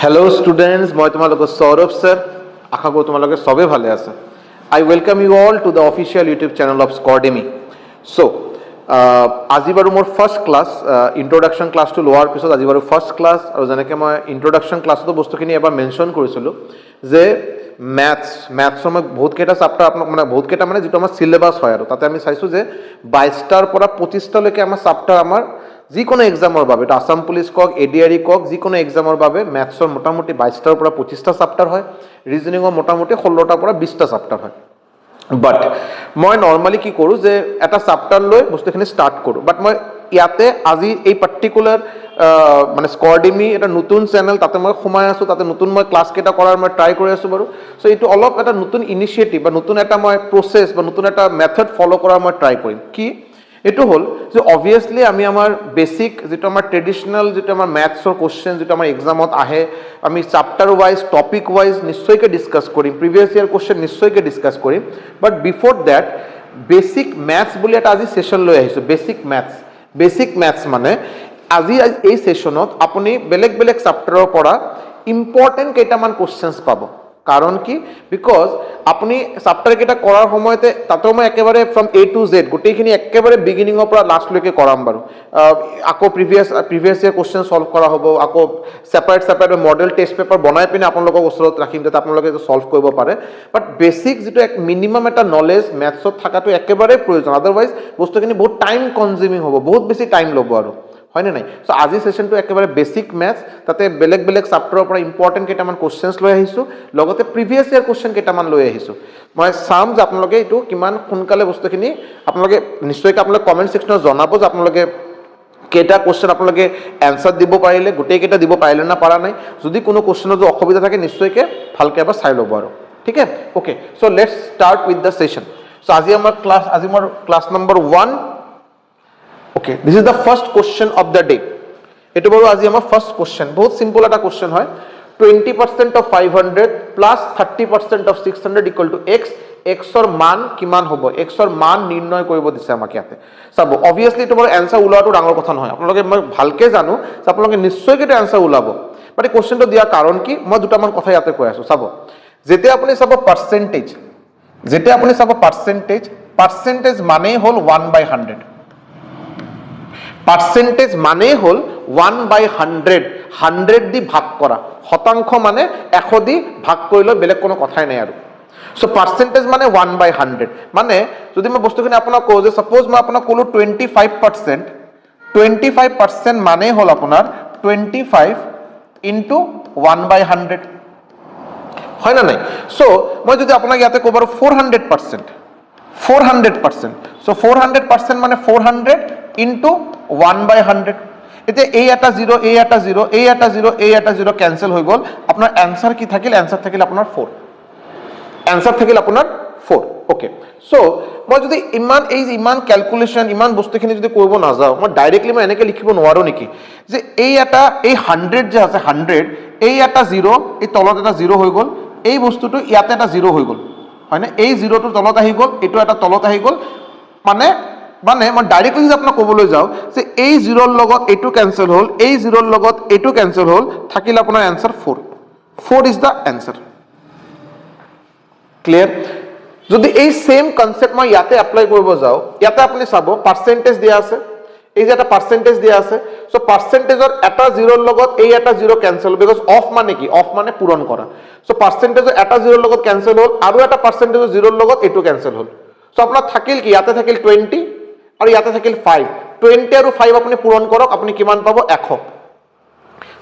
Hello students, মই তোমালোকৰ Sourav sir, আশা কৰোঁ তোমালোকে সবে ভালে আছে। I welcome you all to the official YouTube channel of Scordemy. So, আজি বাৰু মোৰ ফাৰ্স্ট ক্লাস ইন্ট্ৰোডাকশন ক্লাসটো লোৱাৰ পিছত আজি বাৰু ফাৰ্স্ট ক্লাস আৰু যেনেকৈ মই ইন্ট্ৰোডাকশন ক্লাসটো বস্তুখিনি এবাৰ মেনশন কৰিছিলোঁ যে মেথছৰ মই বহুত কেইটা চাপ্টাৰ আপোনাক বহুত কেইটা যিটো আমাৰ সিলেবাস হয় আৰু তাতে আমি চাইছোঁ যে 22টাৰ পৰা 25টালৈকে আমাৰ চাপ্টাৰ আমাৰ যিকোনো এক্সামৰ বাবে এটা আসাম পুলিচ কক এডিআৰই কক যিকোনো এক্সামৰ বাবে মেথছৰ মোটামুটি 22টাৰ পৰা 25টা চাপ্টাৰ হয়, ৰিজনিঙৰ মোটামুটি 16টাৰ পৰা 20টা চাপ্টাৰ হয়। বাট মই নৰ্মালি কি কৰোঁ যে এটা চাপ্টাৰ লৈ বস্তুখিনি ষ্টাৰ্ট কৰোঁ, বাট মই ইয়াতে আজি এই পাৰ্টিকুলাৰ স্কৰ্ডেমি এটা নতুন চেনেল তাতে মই সোমাই আছোঁ, তাতে নতুন মই ক্লাছ কেইটা কৰাৰ মই ট্ৰাই কৰি আছোঁ বাৰু। চ' এইটো অলপ এটা নতুন ইনিচিয়েটিভ বা নতুন এটা মই প্ৰচেছ বা নতুন এটা মেথড ফ'ল' কৰাৰ মই ট্ৰাই কৰিম। কি এইটো হ'ল যে অবভিয়াছলি আমি আমাৰ বেছিক যিটো আমাৰ ট্ৰেডিশ্যনেল যিটো আমাৰ মেথছৰ কুৱেশ্যন যিটো আমাৰ এক্সামত আহে আমি চাপ্টাৰ ৱাইজ টপিক ৱাইজ নিশ্চয়কৈ ডিছকাছ কৰিম, প্ৰিভিয়াছ ইয়াৰ কুৱেশ্যন নিশ্চয়কৈ ডিছকাছ কৰিম। বাট বিফ'ৰ ডেট বেছিক মেথছ বুলি এটা আজি ছেশ্যন লৈ আহিছোঁ। বেছিক মেথছ মানে আজি এই ছেশ্যনত আপুনি বেলেগ বেলেগ চাপ্টাৰৰ পৰা ইম্পৰ্টেণ্ট কেইটামান কুৱেশ্যনছ পাব। কাৰণ কি বিকজ আপুনি চাপ্টাৰ কেইটা কৰাৰ সময়তে তাতেও মই একেবাৰে ফ্ৰম A to Z গোটেইখিনি একেবাৰে বিগিনিঙৰ পৰা লাষ্টলৈকে কৰাম বাৰু। আকৌ প্ৰিভিয়াছ ইয়াৰ কুৱেশ্যন ছল্ভ কৰা হ'ব, আকৌ ছেপাৰেট মডেল টেষ্ট পেপাৰ বনাই পিনে আপোনালোকক ওচৰত ৰাখিম যাতে আপোনালোকে ছল্ভ কৰিব পাৰে। বাট বেছিক যিটো এক মিনিমাম এটা নলেজ মেথছত থকাটো একেবাৰে প্ৰয়োজন, আদাৰৱাইজ বস্তুখিনি বহুত টাইম কনজিউমিং হ'ব, বহুত বেছি টাইম ল'ব আৰু হয়নে নাই। চ' আজি ছেশ্যনটো একেবাৰে বেছিক মেথছ, তাতে বেলেগ বেলেগ চাপ্টাৰৰ পৰা ইম্পৰ্টেণ্ট কেইটামান কুৱেশ্যনছ লৈ আহিছোঁ, লগতে প্ৰিভিয়াছ ইয়াৰ কুৱেশ্যন কেইটামান লৈ আহিছোঁ। মই চাম যে আপোনালোকে এইটো কিমান সোনকালে বস্তুখিনি আপোনালোকে নিশ্চয়কৈ আপোনালোকে কমেণ্ট ছেকশ্যনত জনাব যে আপোনালোকে কেইটা কুৱেশ্যন আপোনালোকে এনচাৰ দিব পাৰিলে, গোটেইকেইটা দিব পাৰিলে না পৰা নাই। যদি কোনো কুৱেশ্যনৰ যদি অসুবিধা থাকে নিশ্চয়কৈ ভালকৈ এবাৰ চাই ল'ব আৰু ঠিক আছে। Okay, so' let's start with the session. So' আজি মোৰ class number 1। Okay, this is the first question of the day. Eto baru aji amar first question, bahut simple eta question hoy. 20% of 500 plus 30% of 600 equal to x. X or মান কিমান হ'ব, x or মান নিৰ্ণয় কৰিব দিছে আমাক ইয়াতে। চাব obviously to বৰ answer উলাটো ডাঙৰ কথা নহয়, আপোনালোকে মই ভালকে জানো যে আপোনালোকে নিশ্চয়কৈ এটা answer উলাব। বাট এই কোৱেশ্চনটো দিয়া কাৰণ কি মই দুটামান কথা ইয়াতে কৈ আছো। চাব যেতিয়া আপুনি চাব পাৰ্চেন্টেজ মানেই হ'ল 1/100। পার্সেন্টেজ মানে হল 1/100, 100 দি ভাগ করা, শতাংশ মানে 100 দি ভাগ কৰিলে বেলেগ কোনো কথাই নাই আৰু। সো পার্সেন্টেজ মানে 1/100 মানে যদি মই বস্তুখিনি আপোনাক কওঁ যে সাপোজ মই আপোনাক ক'লো 25% মানে হল আপোনাৰ 25 ইনটু 1/100 হয় না নাই। সো মই যদি আপোনাক ইয়াতে কওঁ বাৰু 400%, সো 400% মানে 400 ইনটু 1/100। এতিয়া এই এটা 0 এই এটা 0 এই এটা 0 এই এটা 0 ক্যান্সেল হৈ গ'ল, আপোনাৰ অ্যানসাৰ কি থাকিল, অ্যানসাৰ থাকিল আপোনাৰ 4। ওকে, সো মই যদি ইমান ক্যালকুলেশন ইমান বস্তুখিনি যদি কৰিব নাযাওঁ, মই ডাইৰেক্টলি মই এনেকৈ লিখিব নোৱাৰো নেকি যে এই 100 যে আছে 100 এই এটা 0 এই তলত এটা 0 হৈ গ'ল, এই বস্তুটো ইয়াতে এটা 0 হৈ গ'ল হয়নে, এই 0টোৰ তলত আহি গ'ল, এইটো এটা তলত আহি গ'ল, মানে মই ডাইৰেক্টলি যদি আপোনাক ক'বলৈ যাওঁ যে এই 0ৰ লগত এইটো কেনসেল হ'ল, এই 0ৰ লগত এইটো কেনসেল হ'ল, থাকিল আপোনাৰ অ্যানসাৰ 4 ইজ দ্য অ্যানসাৰ। ক্লিয়াৰ। যদি এই সেম কনসেপ্ট মই ইয়াতে এপ্লাই কৰিব যাওঁ, ইয়াতে আপুনি চাব পাৰ্সেন্টেজ দিয়া আছে, এই যে এটা পাৰ্সেন্টেজ দিয়া আছে। সো পাৰ্সেন্টেজৰ এটা 0ৰ লগত এই এটা 0 কেনসেল হ'ল, বিকজ অফ মানে কি, অফ মানে পূৰণ কৰা। সো পাৰ্সেন্টেজৰ এটা 0ৰ লগত কেনসেল হ'ল আৰু এটা পাৰ্সেন্টেজৰ 0ৰ লগত এইটো কেনসেল হ'ল। সো আপোনাৰ থাকিল কি, ইয়াতে থাকিল 20 আৰু ইয়াতে থাকিল 5। 20 আৰু 5 আপুনি পূৰণ কৰক, আপুনি কিমান পাব, 100।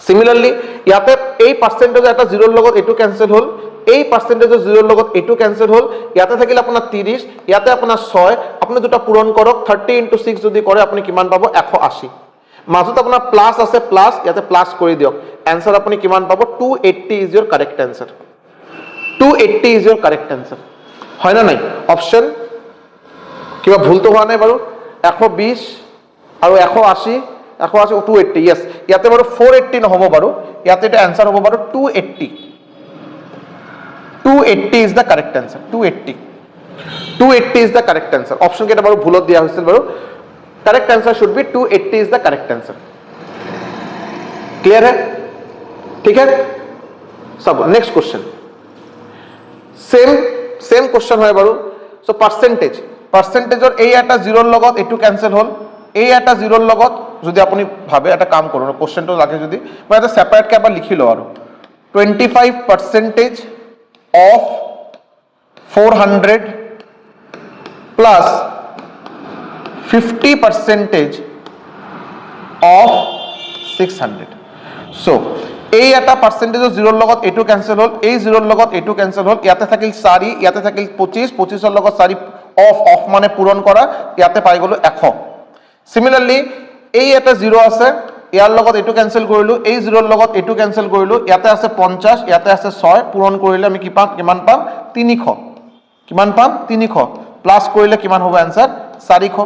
সিমিলাৰলি ইয়াতে এই পাৰ্সেন্টেজৰ এটা 0ৰ লগত এইটো কেনসেল হ'ল, এই পাৰ্সেন্টেজৰ 0ৰ লগত এইটো কেনসেল হ'ল, ইয়াতে থাকিল আপোনাৰ 30, ইয়াতে আপোনাৰ 6, আপুনি দুটা পূৰণ কৰক, 30 × 6 যদি কৰে আপুনি কিমান পাব, 180। মাজত আপোনাৰ প্লাস আছে, প্লাস ইয়াতে প্লাস কৰি দিয়ক, অ্যানসার আপুনি কিমান পাব, 280 is your correct answer. 280 is your correct answer হয় না নাই। অপশন কিবা ভুলতো হোৱা নাই বাৰু, 120 আৰু 180, 280 ইয়েস। ইয়াতে বাৰু 480 নহ'ব বাৰু, ইয়াতে এটা অ্যানসাৰ হ'ব বাৰু 280 is the correct অ্যানসাৰ। 280 is the correct অ্যানসাৰ। Option কেইটা বাৰু ভুলত দিয়া হৈছিল বাৰু, correct অ্যানসাৰ should be 280 is the correct অ্যানসাৰ। Clear है, ठीक है। চাব নেক্সট কুৱেশ্যন সেম কুৱেশ্যন হয় বাৰু সো পাৰ্চেন্টেজৰ এই এটা জিৰোৰ লগত এইটো কেনসেল হ'ল এই এটা জিৰোৰ লগত যদি আপুনি ভাবে এটা কাম কৰোঁ কুৱেশ্যনটো লাগে যদি মই এটা সেপাৰেটকৈ এবাৰ লিখি লওঁ আৰু 25% of 400 plus 50% of 600 so এই এটা পাৰ্সেন্টেজৰ জিৰোৰ লগত এইটো কেনসেল হ'ল এই জিৰোৰ লগত এইটো কেনসেল হ'ল ইয়াতে থাকিল 4 ইয়াতে থাকিল 25 25ৰ লগত 4 অফ মানে পূৰণ কৰা ইয়াতে পাই গলো 100 সিমিলাৰলি এই এটা জিৰো আছে ইয়াৰ লগত এইটো কেনসেল কৰিলো এই জিৰোৰ লগত এইটো কেনসেল কৰিলো ইয়াতে আছে 50 ইয়াতে আছে 6 পূৰণ কৰিলে আমি কিমান পাম 300 কিমান পাম 300 প্লাস কৰিলে কিমান হ'ব आंसर 400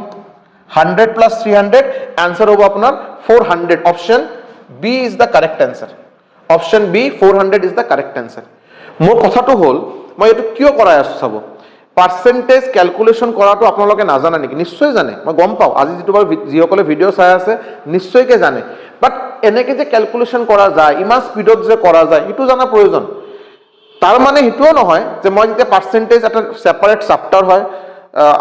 100 plus 300 आंसर होगा अपना 400 option B is the correct answer option B 400 is the correct answer मोर কথাটো হল মই এটো কিয় কৰাই আছো চাব পাৰ্সেন্টেজ ক্যালকুলেশন কৰাটো আপোনালোকে নাজানে নেকি নিশ্চয় জানে মই গম পাও আজি যেটো বাৰ যিসকলে ভিডিও চাই আছে নিশ্চয়কে জানে বাট এনেকে যে ক্যালকুলেশন কৰা যায় ইমান স্পিডত যে কৰা যায় এটো জানা প্ৰয়োজন তাৰ মানে হেতুও নহয় যে মই যেতিয়া পাৰ্সেন্টেজ এটা সেপাৰেট চ্যাপ্টাৰ হয়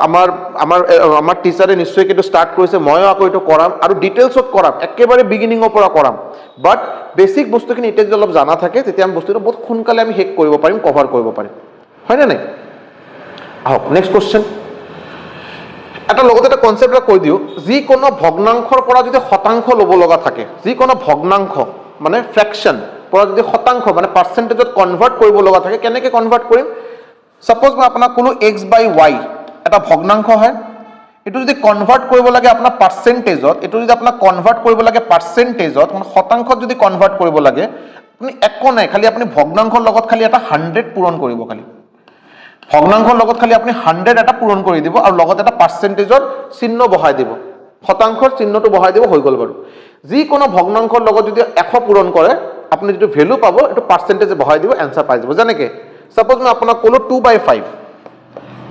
আমাৰ টিচাৰে নিশ্চয় কিন্তু স্টাৰ্ট কৰেছে ময়ও আকৌ এটো কৰাম আৰু ডিটেইলছত কৰাম একেবাৰে বিগিনিংৰ পৰা কৰাম বাট বেসিক বস্তুখিনি এটা যদি অলপ জানা থাকে তেতিয়া আমি বস্তুটো বহুত খুনকালে আমি হেক কৰিব পাৰিম কভাৰ কৰিব পাৰিম হয় না নাই আহক নেক্সট কোশ্চেন এটা লগতে এটা কনসেপ্ট কৈ দিও যি কোনো ভগ্নাংশৰ পৰা যদি শতাংশ লব লগা থাকে যি কোনো ভগ্নাংশ মানে ফ্ৰেকশন পৰা যদি শতাংশ মানে পাৰ্সেন্টেজত কনভাৰ্ট কৰিব লগা থাকে কেনেকৈ কনভাৰ্ট কৰিম সাপোজ মই আপোনাক কলো x/y এটা ভগ্নাংশ হয় এটো যদি কনভার্ট কৰিব লাগে আপোনাৰ পাৰ্সেন্টেজত এটো যদি আপোনাক কনভাৰ্ট কৰিব লাগে পাৰ্সেন্টেজত মানে শতাংশত যদি কনভাৰ্ট কৰিব লাগে আপুনি একো নাই খালি আপুনি ভগ্নাংশৰ লগত খালি এটা 100 পূৰণ কৰিব খালি ভগ্নাংশৰ লগত খালি আপুনি 100 এটা পূৰণ কৰি দিব আৰু লগত এটা পাৰ্সেন্টেজৰ চিহ্ন বহাই দিব শতাংশৰ চিহ্নটো বহাই দিব হৈ গল বাৰু যি কোনো ভগ্নাংশৰ লগত যদি 100 পূৰণ কৰে আপুনি যেটো ভ্যালু পাব এটো পার্সেন্টেজে বহাই দিব आंसर পাই যাব যেনেকৈ সাপোজ মই আপোনাক কলো 2/5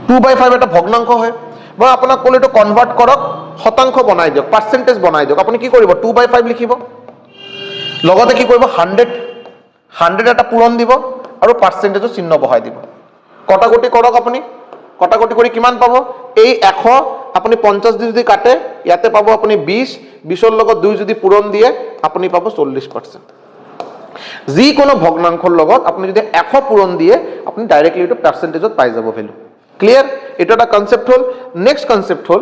2/5 এটা ভগ্নাংশ হয় মই আপোনাক কলো এটো কনভার্ট কৰক শতাংশ বনাই দিয়ক পাৰ্সেন্টেজ বনাই দিয়ক আপুনি কি কৰিব 2/5 লিখিব লগতে কি কৰিব 100 এটা পূৰণ দিব আৰু পাৰ্সেন্টেজৰ চিহ্ন বহাই দিব কটাকটি কৰক আপুনি কটাকটি কৰি কিমান পাব এই 100 আপুনি 50 যদি কাটে ইয়াতে পাব আপুনি 20 ৰ লগত 2 যদি পূৰণ দিয়ে আপুনি পাব 40% যি কোনো ভগ্নাংশৰ লগত আপুনি যদি 100 পূৰণ দিয়ে আপুনি ডাইৰেক্টলি এটো পার্সেন্টেজত পাই যাব ভ্যালু ক্লিয়ার এটা একটা কনসেপ্ট হল নেক্সট কনসেপ্ট হল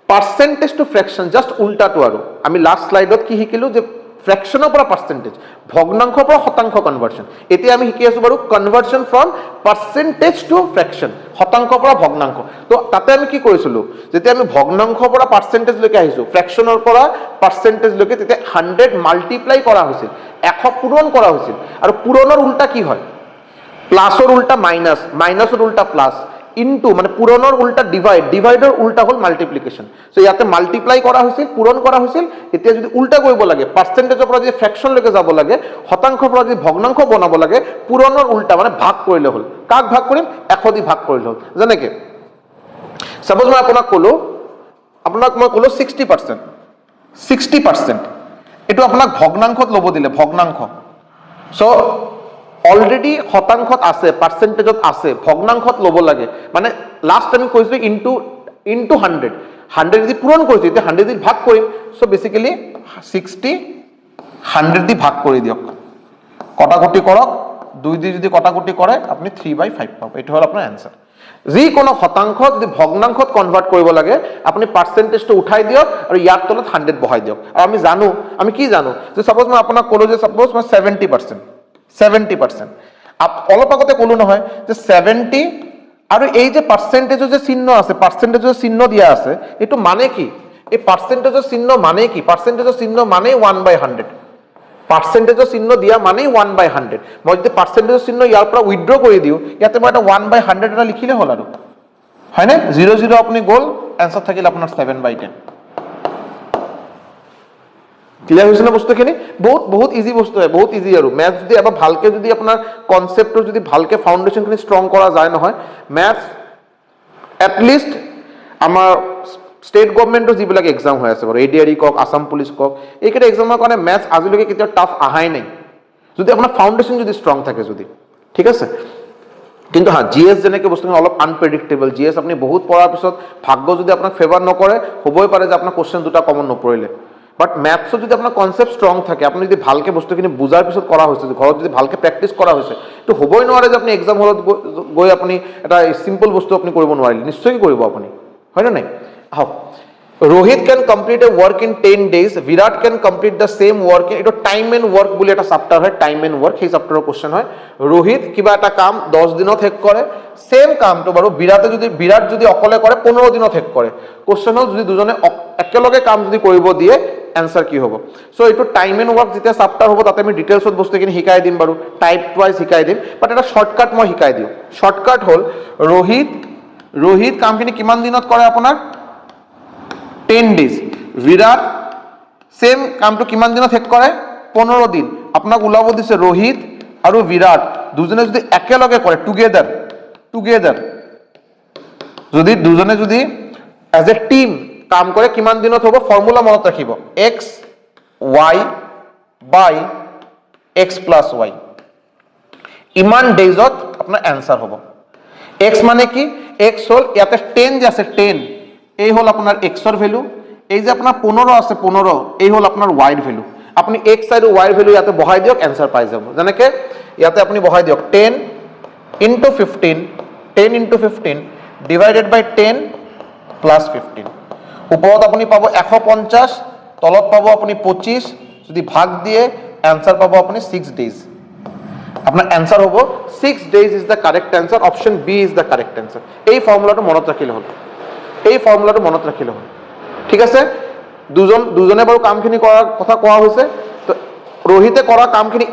পার্সেন্টেজ টু ফ্র্যাকশন জাস্ট উল্টাটো আৰু আমি লাস্ট স্লাইডত কি শিকিলো যে ফ্ৰ্যাকশনৰ পৰা পাৰ্সেন্টেজ ভগ্নাংশৰ পৰা শতাংশ কনভাৰ্সন এতিয়া আমি শিকি আছো বাৰু কনভাৰ্সন ফ্ৰম পাৰ্সেন্টেজ টু ফ্ৰ্যাকশন শতাংশৰ পৰা ভগ্নাংশ তো তাতে আমি কি কৰিছিলো যেতিয়া আমি ভগ্নাংশৰ পৰা পাৰ্সেন্টেজ লৈকে আহিছো ফ্ৰ্যাকশনৰ পৰা পাৰ্সেন্টেজ লৈকে তেতিয়া 100 মাল্টিপ্লাই কৰা হৈছিল 100 পূৰণ কৰা হৈছিল আৰু পূৰণৰ উল্টা কি হয় প্লাসৰ উল্টা মাইনাস মাইনাসৰ উল্টা প্লাস ইনটু মানে পূৰণৰ উল্টা ডিভাইডৰ উল্টা হল মাল্টিপ্লিকেশন সো ইয়াতে মাল্টিপ্লাই কৰা হৈছিল পূৰণ কৰা হৈছিল এতিয়া যদি উল্টা কৰিব লাগে পাৰ্সেন্টেজৰ পৰা যদি ফ্ৰ্যাকশন লৈকে যাব লাগে শতাংশৰ পৰা যদি ভগ্নাংশ বনাব লাগে পূৰণৰ উল্টা মানে ভাগ কৰিলে হল কাক ভাগ কৰিম 100 দি ভাগ কৰিলে হল যেনেকৈ সাপোজ মই আপোনাক কলো 60% এটো আপোনাক ভগ্নাংশত লব দিলে ভগ্নাংশ সো অলরেডি শতাংশত আছে পার্সেন্টেজত আছে ভগ্নাংশত লব লাগে মানে লাস্ট আমি কৈছো ইনটু 100 যদি পূরণ কৰিছো এতিয়া 100 দি ভাগ কৰিম সো বেসিক্যালি 60 100 দি ভাগ কৰি দিয়ক কটাকটি কৰক 2 দি যদি কটাকটি কৰে আপনি 3/5 পাব এটা হল আপোনাৰ आंसर যি কোনো শতাংশ যদি ভগ্নাংশত কনভাৰ্ট কৰিব লাগে আপনি পাৰ্সেন্টেজটো উঠাই দিয়ক আৰু ইয়াৰ তলত 100 বহাই দিয়ক আৰু আমি কি জানো যে সাপোজ মই আপোনাক কলো যে সাপোজ মই 70% অলপ আগতে কলো নহয় যে 70 আৰু এই যে পাৰ্সেন্টেজৰ যে চিহ্ন আছে পাৰ্সেন্টেজৰ চিহ্ন দিয়া আছে এটো মানে কি এই পাৰ্সেন্টেজৰ চিহ্ন মানে কি পাৰ্সেন্টেজৰ চিহ্ন মানে 1/100 পাৰ্সেন্টেজৰ চিহ্ন দিয়া মানে 1/100 মই যদি পাৰ্সেন্টেজৰ চিহ্ন ইয়াৰ পৰা উইথড্ৰ কৰি দিও ইয়াতে মই এটা 1/100 এটা লিখিলে হল আৰু হয় না 00 আপুনি গল आंसर থাকিল আপোনাৰ 7/10 ক্লিয়াৰ হইছে না বস্তুখিনি বহুত ইজি বস্তু হয় বহুত ইজি আৰু ম্যাথ যদি এবাৰ ভালকে যদি আপোনাৰ কনসেপ্টৰ যদি ভালকে ফাউন্ডেশনখিনি স্ট্ৰং কৰা যায় নহয় ম্যাথ এট লিস্ট আমাৰ স্টেট গভৰ্নমেন্টৰ যিবিলাক এক্সাম হৈ আছে বাৰু এডিআৰই কক আসাম পুলিচ কক এইকেইটা এক্সামৰ কাৰণে ম্যাথ আজিলৈকে কেতিয়া টাফ আহাই নাই যদি আপোনাৰ ফাউণ্ডেশ্যন যদি ষ্ট্ৰং থাকে যদি, ঠিক আছে। কিন্তু হা জিএছ যেনেকৈ বস্তুখিনি অলপ আনপ্ৰেডিক্টেবল, জিএছ আপুনি বহুত পঢ়াৰ পিছত ভাগ্য যদি আপোনাক ফেভাৰ নকৰে, হ'বই পাৰে যে আপোনাৰ কুৱেশ্যন দুটা কমন নপৰিলে। বাট মেথছত যদি আপোনাৰ কনচেপ্ট ষ্ট্ৰং থাকে, আপুনি যদি ভালকৈ বস্তুখিনি বুজাৰ পিছত কৰা হৈছে, ঘৰত যদি ভালকৈ প্ৰেক্টিচ কৰা হৈছে, এইটো হ'বই নোৱাৰে যে আপুনি এক্সাম হলত গৈ আপুনি এটা চিম্পল বস্তু আপুনি কৰিব নোৱাৰিলে, নিশ্চয় কৰিব আপুনি, হয়নে নাই? আহক, Rohit can complete a work in 10 days, Virat can complete the same work in, এটা টাইম এণ্ড ৱৰ্ক বুলি এটা চাপ্টাৰ হয়, টাইম এণ্ড ৱৰ্ক, সেই চাপ্টাৰৰ কোৱেশ্যন হয়। ৰোহিত কিবা এটা কাম 10 দিনত শেষ কৰে, সেম কামটো বাৰু বিৰাট যদি অকলে কৰে 15 দিনত শেষ কৰে। কোৱেশ্যন হ'ল যদি দুজনে একেলগে কাম যদি কৰিব দিয়ে, এনচাৰ কি হ'ব? চ' এইটো টাইম এণ্ড ৱৰ্ক যেতিয়া চাপ্টাৰ হ'ব, তাতে আমি ডিটেইলছত বস্তুখিনি শিকাই দিম বাৰু, টাইপ ৱাইজ শিকাই দিম, বাট এটা শ্বৰ্টকাট মই শিকাই দিওঁ। শ্বৰ্টকাট হ'ল ৰোহিত কামখিনি কিমান দিনত কৰে আপোনাৰ? 10 days। বিৰাট সেম কামটো কিমান দিনত শেষ কৰে? 15 দিন। আপোনাক ওলাব দিছে ৰোহিত আৰু বিৰাট দুজনে যদি একেলগে কৰে, টুগেদাৰ যদি দুজনে যদি এজ এ টিম কাম কৰে, কিমান দিনত হ'ব? ফৰ্মুলা মনত ৰাখিব, এক্স ৱাই বাই এক্স প্লাছ ৱাই, ইমান ডেইজত আপোনাৰ এনচাৰ হ'ব। এক্স মানে কি? এক্স হ'ল ইয়াতে 10 যে আছে, 10 এই হ'ল আপোনাৰ এক্সৰ ভেলু, এই যে আপোনাৰ 15 আছে 15, এই হ'ল আপোনাৰ ৱাইৰ ভেলু। আপুনি এক্স আৰু ৱাইৰ ভেলু ইয়াতে বহাই দিয়ক, এনচাৰ পাই যাব। যেনেকে ইয়াতে আপুনি বহাই দিয়ক 10 ইনটু 15 ডিভাইডেড বাই 10 প্লাছ 15, ওপৰত আপুনি পাব 150, তলত পাব আপুনি 25, যদি ভাগ দিয়ে এনচাৰ পাব আপুনি 6 days। আপনার অ্যান্সার হবো 6 days is the correct answer, option B is the correct answer. এই ফর্মুলাটা মনত রাখিলে হল, ঠিক আছে। দুজনে বাৰু কামখিনি কৰাৰ কথা কোৱা হৈছে, তো ৰোহিতে কৰা কামখিনি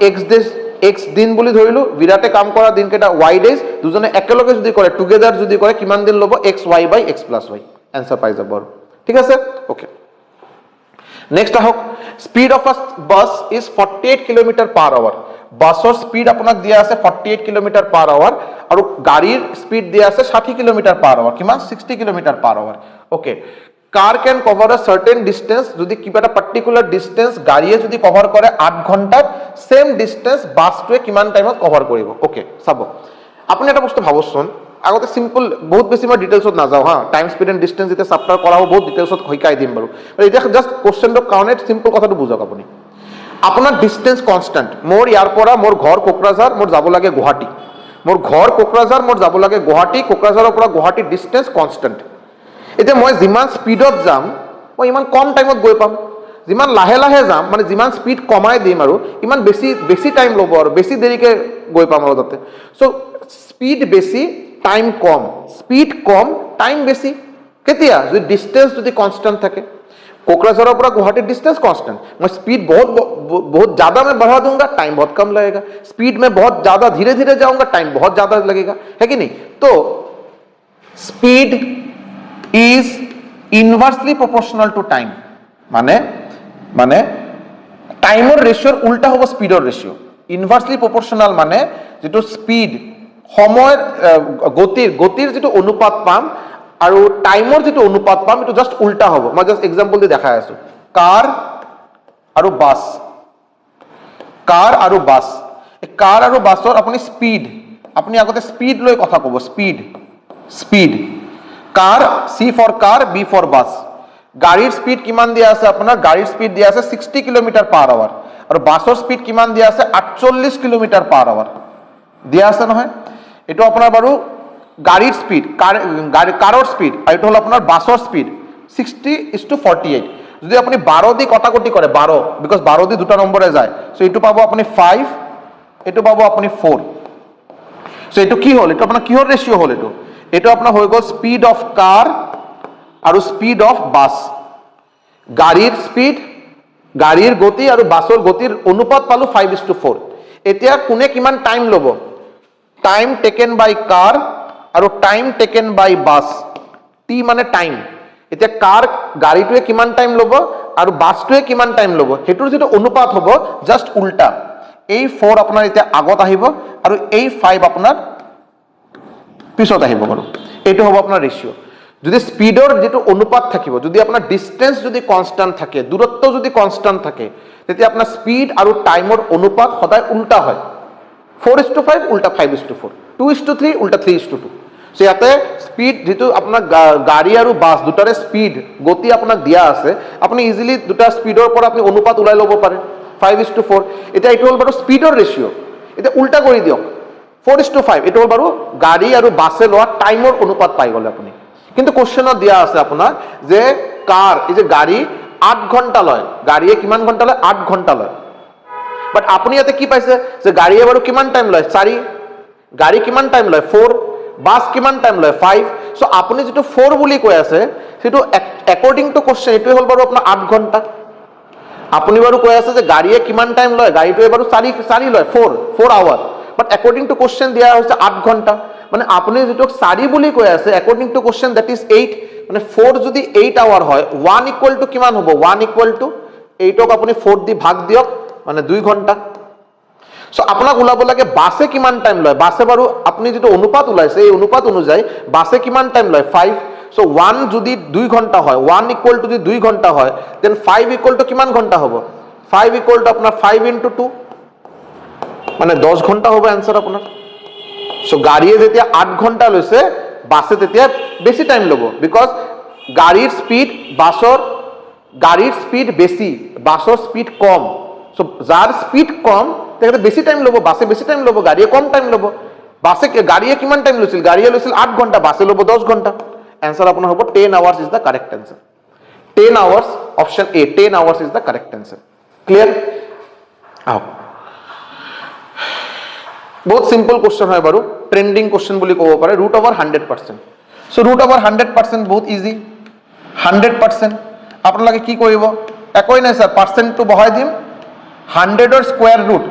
এক্স দিন বুলি ধৰিলো, বিৰাটে কাম কৰা দিনকেইটা ৱাই ডেজ, দুজনে একেলগে যদি কৰে, টুগেদাৰ যদি কৰে, কিমান দিন ল'ব? এক্স ৱাই বাই এক্স প্লাছ ৱাই, এনচাৰ পাই যাব আৰু, ঠিক আছে। ওকে, নেক্সট আহক, speed of a bus is 48 km/h। বাছৰ স্পীড আপোনাক দিয়া আছে 48 km/h আৰু গাড়ীৰ স্পীড দিয়া আছে 60 km/h, কিমান? 60 km/h। Okay, car can cover আ সাৰ্টেন ডিস্টেন্স, যদি কিবা এটা পাৰ্টিকুলাৰ ডিস্টেন্স গাড়ীয়ে যদি কভাৰ কৰে 8 ঘণ্টাত, সেম ডিস্টেন্স বাছটোৱে কিমান টাইমত কভাৰ কৰিব? ওকে, চাব আপুনি এটা বস্তু ভাবকচোন, আগতে সিম্পল, বহুত বেছি মই ডিটেইলছত নাযাওঁ হা, টাইম স্পীড এণ্ড ডিস্টেন্স যেতিয়া চাপ্টাৰ কৰা হ'ব বহুত ডিটেইলছত শিকাই দিম বাৰু, এতিয়া জাষ্ট কোৱেশ্চনটোৰ কাৰণে সিম্পল কথাটো বুজক আপুনি। আপোনাৰ ডিস্টেন্স কনষ্টেণ্ট, মোৰ ইয়াৰ পৰা মোৰ ঘৰ কোকৰাঝাৰ, মোৰ যাব লাগে গুৱাহাটী, মোৰ ঘৰ কোকৰাঝাৰ, মোৰ যাব লাগে গুৱাহাটী, কোকৰাঝাৰৰ পৰা গুৱাহাটী ডিস্টেন্স কনষ্টেণ্ট। এতিয়া মই যিমান স্পীডত যাম মই ইমান কম টাইমত গৈ পাম, যিমান লাহে লাহে যাম, মানে যিমান স্পীড কমাই দিম আৰু ইমান বেছি টাইম ল'ব আৰু বেছি দেৰিকৈ গৈ পাম আৰু তাতে। চ' স্পীড বেছি টাইম কম, স্পীড কম টাইম বেছি, কেতিয়া? যদি ডিস্টেন্স যদি কনষ্টেণ্ট থাকে। कोकराझार पर गुवाहाटी डिस्टेंस कांस्टेंट, मैं स्पीड बहुत ज्यादा मैं बढ़ा दूंगा, टाइम बहुत कम लगेगा, स्पीड में बहुत ज्यादा धीरे धीरे जाऊंगा, टाइम बहुत ज्यादा लगेगा, है कि नहीं? तो speed is inversely proportional to time, माने टाइमर रेशियोर उल्टा होबो स्पीडर रेशियो। इनवर्सली प्रोपोर्शनल माने जेटो स्पीड समय गतिर जेटो अनुपात पाम আৰু টাইমৰ যেটো অনুপাত পাম, এটো জাস্ট উল্টা হ'ব। মই জাস্ট এক্সাম্পল দি দেখাই আছো, কাৰ আৰু বাছ, এই কাৰ আৰু বাছৰ আপুনি স্পীড, আপুনি আগতে স্পীড লৈ কথা ক'ব, স্পীড কাৰ, C for car, B for bus. গাড়ীৰ স্পীড কিমান দিয়া আছে আপোনাৰ? গাড়ীৰ স্পীড দিয়া আছে 60 km/h আৰু বাছৰ স্পীড কিমান দিয়া আছে? 48 km/h দিয়া আছে নহয়। এটো আপোনাৰ বাৰু গাড়ীৰ স্পীড, কাৰৰ স্পীড, আৰু এইটো হ'ল আপোনাৰ বাছৰ স্পীড 60:48। যদি আপুনি 12 দি কটাকটি কৰে, 12, বিকজ 12 দি দুটা নম্বৰে যায়, চ' এইটো পাব আপুনি 5, এইটো পাব আপুনি 4। চ' এইটো কি হ'ল? এইটো আপোনাৰ কিহৰ ৰেচিঅ' হ'ল? এইটো আপোনাৰ হৈ গ'ল স্পীড অফ কাৰ আৰু স্পীড অফ বাছ। গাড়ীৰ স্পীড, গাড়ীৰ গতি আৰু বাছৰ গতিৰ অনুপাত পালো 5:4। এতিয়া কোনে কিমান টাইম ল'ব? টাইম টেকেন বাই কাৰ আৰু টাইম টেকেন বাই বাছ, টি মানে টাইম। এতিয়া কাৰ গাড়ীটোৱে কিমান টাইম ল'ব আৰু বাছটোৱে কিমান টাইম ল'ব, সেইটোৰ যেটো অনুপাত হ'ব জাস্ট উল্টা। এই 4 আপোনাৰ এতিয়া আগত আহিব আৰু এই 5 আপোনাৰ পিছত আহিব বাৰু, এইটো হ'ব আপোনাৰ ৰেচিঅ'। যদি স্পিডৰ যেটো অনুপাত থাকিব যদি আপোনাৰ ডিসটেন্স যদি কনস্ট্যান্ট থাকে দূৰত্ব যদি কনস্ট্যান্ট থাকে তেতিয়া আপোনাৰ স্পিড আৰু টাইমৰ অনুপাত সদায় উল্টা হয় 4:5 উল্টা 5:4 2:3 উল্টা 3:2 সো ইয়াতে স্পিড যেটো আপোনাৰ গাড়ী আৰু বাস দুটাৰে স্পিড গতি আপোনাক দিয়া আছে আপুনি ইজিলি দুটা স্পিডৰ পৰা আপুনি অনুপাত উলাই ল'ব পাৰে 5:4 এটা এইটো হ'ল বাৰু স্পিডৰ ৰেশিও এটা উল্টা কৰি দিয়ক 4:5 এটা হ'ল বাৰু গাড়ী আৰু বাসে লোৱা টাইমৰ অনুপাত পাই গলে আপুনি কিন্তু কোশ্চেনত দিয়া আছে আপোনাৰ যে কার এই যে গাড়ী 8 ঘন্টা লয় গাড়ীয়ে কিমান ঘন্টা লয় 8 ঘন্টা লয় বাট আপুনি ইয়াতে কি পাইছে যে গাড়ীয়ে বাৰু কিমান টাইম লয় 4 গাড়ী কিমান টাইম লয় 4 বাস কিমান টাইম লয় 5 সো আপুনি যেটো 4 বুলি কৈ আছে সেটো অ্যাকর্ডিং টু কোশ্চেন এটো হ'ল বাৰু আপোনাৰ 8 ঘন্টা আপুনি বাৰু কৈ আছে যে গাড়ীয়ে কিমান টাইম লয় গাড়ীটোৱে বাৰু 4 লয় 4 hour but according to question দিয়া হৈছে 8 ঘন্টা মানে আপুনি যেটো 4 বুলি কৈ আছে according to question that is 8 মানে 4 যদি 8 আৱাৰ হয় 1 ইকুয়াল টু কিমান হ'ব 1 ইকুয়াল টু 8 ক আপুনি 4 দি ভাগ দিয়ক মানে 2 ঘন্টা সো আপোনাক উলাব লাগে বাসে কিমান টাইম লয় বাসে বাৰু আপুনি যেটো অনুপাত উলাইছে এই অনুপাত অনুযায়ী বাসে কিমান টাইম লয় 5 সো 1 যদি 2 ঘন্টা হয় 1 ইকুয়াল টু যদি 2 ঘন্টা হয় দেন 5 ইকুয়াল টু কিমান ঘন্টা হ'ব 5 ইকুয়াল টু আপোনাৰ 5 ইনটু 2 মানে 10 ঘন্টা হবে आंसर আপনার সো গাড়ীয়ে যেতিয়া 8 ঘন্টা লৈছে বাসে তেতিয়া বেশি টাইম লব বিকজ গাড়ীৰ স্পিড বাসৰ গাড়ীৰ স্পিড বেশি বাসৰ স্পিড কম সো যাৰ স্পিড কম তেখেতে বেশি টাইম লব বাসে বেশি টাইম লব গাড়ীয়ে কম টাইম লব বাসে গাড়ীয়ে কিমান টাইম লৈছিল গাড়ীয়ে লৈছিল 8 ঘন্টা বাসে লব 10 ঘন্টা आंसर আপোনাৰ হ'ব 10 hours is the correct answer 10 hours option A 10 hours is the correct answer clear আও बहुत सिंपल क्वेश्चन है बारू ट्रेंडिंग क्वेश्चन बोली कब पारे √100% सो √100% बहुत इजी 100% आपन लगे की करिब एकई नै सर परसेंट तो बहाय दिम 100 और स्क्वायर रूट